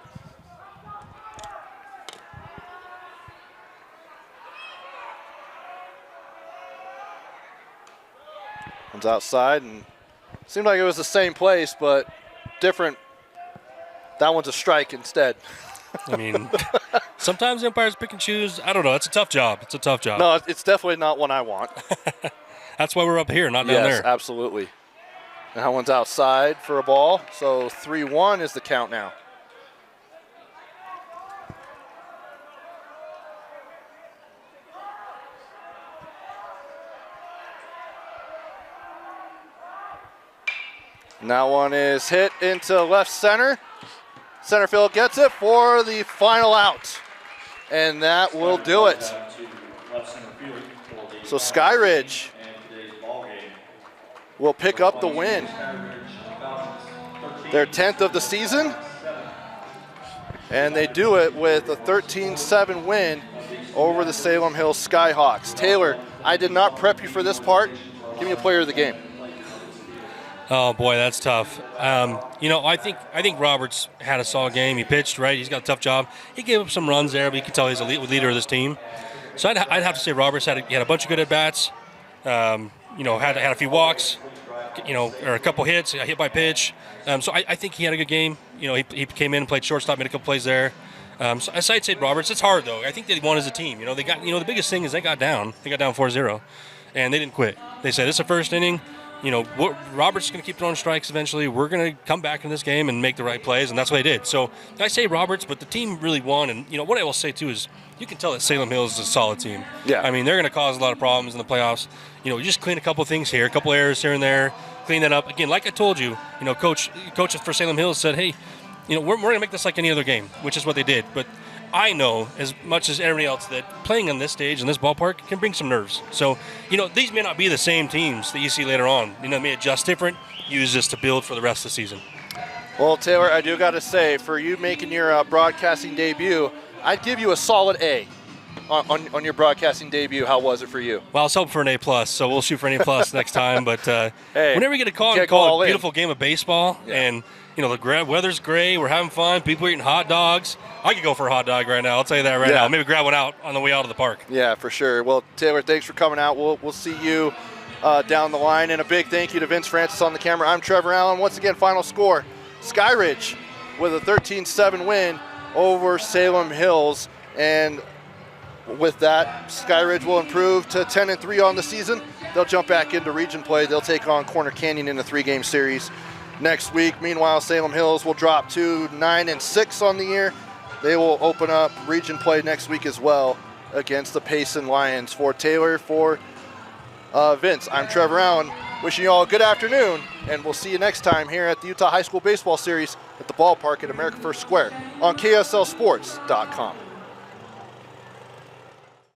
One's outside, and seemed like it was the same place, but different. That one's a strike instead. I mean, sometimes umpires pick and choose. I don't know. It's a tough job. No, it's definitely not one I want. That's why we're up here, not down there. Yes, absolutely. And that one's outside for a ball. So 3-1 is the count now. And that one is hit into left center. Center field gets it for the final out. And that will do it. So Skyridge will pick up the win. Their 10th of the season. And they do it with a 13-7 win over the Salem Hills Skyhawks. Taylor, I did not prep you for this part. Give me a player of the game. Oh boy, that's tough. I think Roberts had a solid game. He pitched, right? He's got a tough job. He gave up some runs there, but you can tell he's a leader of this team. So I'd have to say Roberts had a bunch of good at bats. Had a few walks, or a couple hits, a hit by pitch. So I think he had a good game. He came in and played shortstop, made a couple plays there. So I'd say Roberts. It's hard though. I think they won as a team. They got. The biggest thing is they got down. They got down 4-0, and they didn't quit. They said it's the first inning. Roberts is going to keep throwing strikes eventually. We're going to come back in this game and make the right plays, and that's what they did. So I say Roberts, but the team really won. And, what I will say, too, is you can tell that Salem Hills is a solid team. Yeah. I mean, they're going to cause a lot of problems in the playoffs. You just clean a couple of things here, a couple errors here and there, clean that up. Again, like I told you, coaches for Salem Hills said, hey, we're going to make this like any other game, which is what they did. But I know, as much as everybody else, that playing on this stage in this ballpark can bring some nerves. So, these may not be the same teams that you see later on. They may adjust different, use this to build for the rest of the season. Well, Taylor, I do got to say, for you making your broadcasting debut, I'd give you a solid A. on your broadcasting debut, how was it for you? Well, I was hoping for an A+, so we'll shoot for an A+ next time. But Hey, whenever we get a call, can't call go a beautiful game of baseball, and the weather's great, we're having fun, people are eating hot dogs. I could go for a hot dog right now. I'll tell you that right now. Maybe grab one out on the way out of the park. Yeah, for sure. Well, Taylor, thanks for coming out. We'll see you down the line. And a big thank you to Vince Francis on the camera. I'm Trevor Allen. Once again, final score, Skyridge with a 13-7 win over Salem Hills. And with that, Skyridge will improve to 10-3 on the season. They'll jump back into region play. They'll take on Corner Canyon in a 3-game series next week. Meanwhile, Salem Hills will drop to 9-6 on the year. They will open up region play next week as well against the Payson Lions. For Taylor, for Vince, I'm Trevor Allen. Wishing you all a good afternoon, and we'll see you next time here at the Utah High School Baseball Series at the Ballpark at America First Square on KSLSports.com.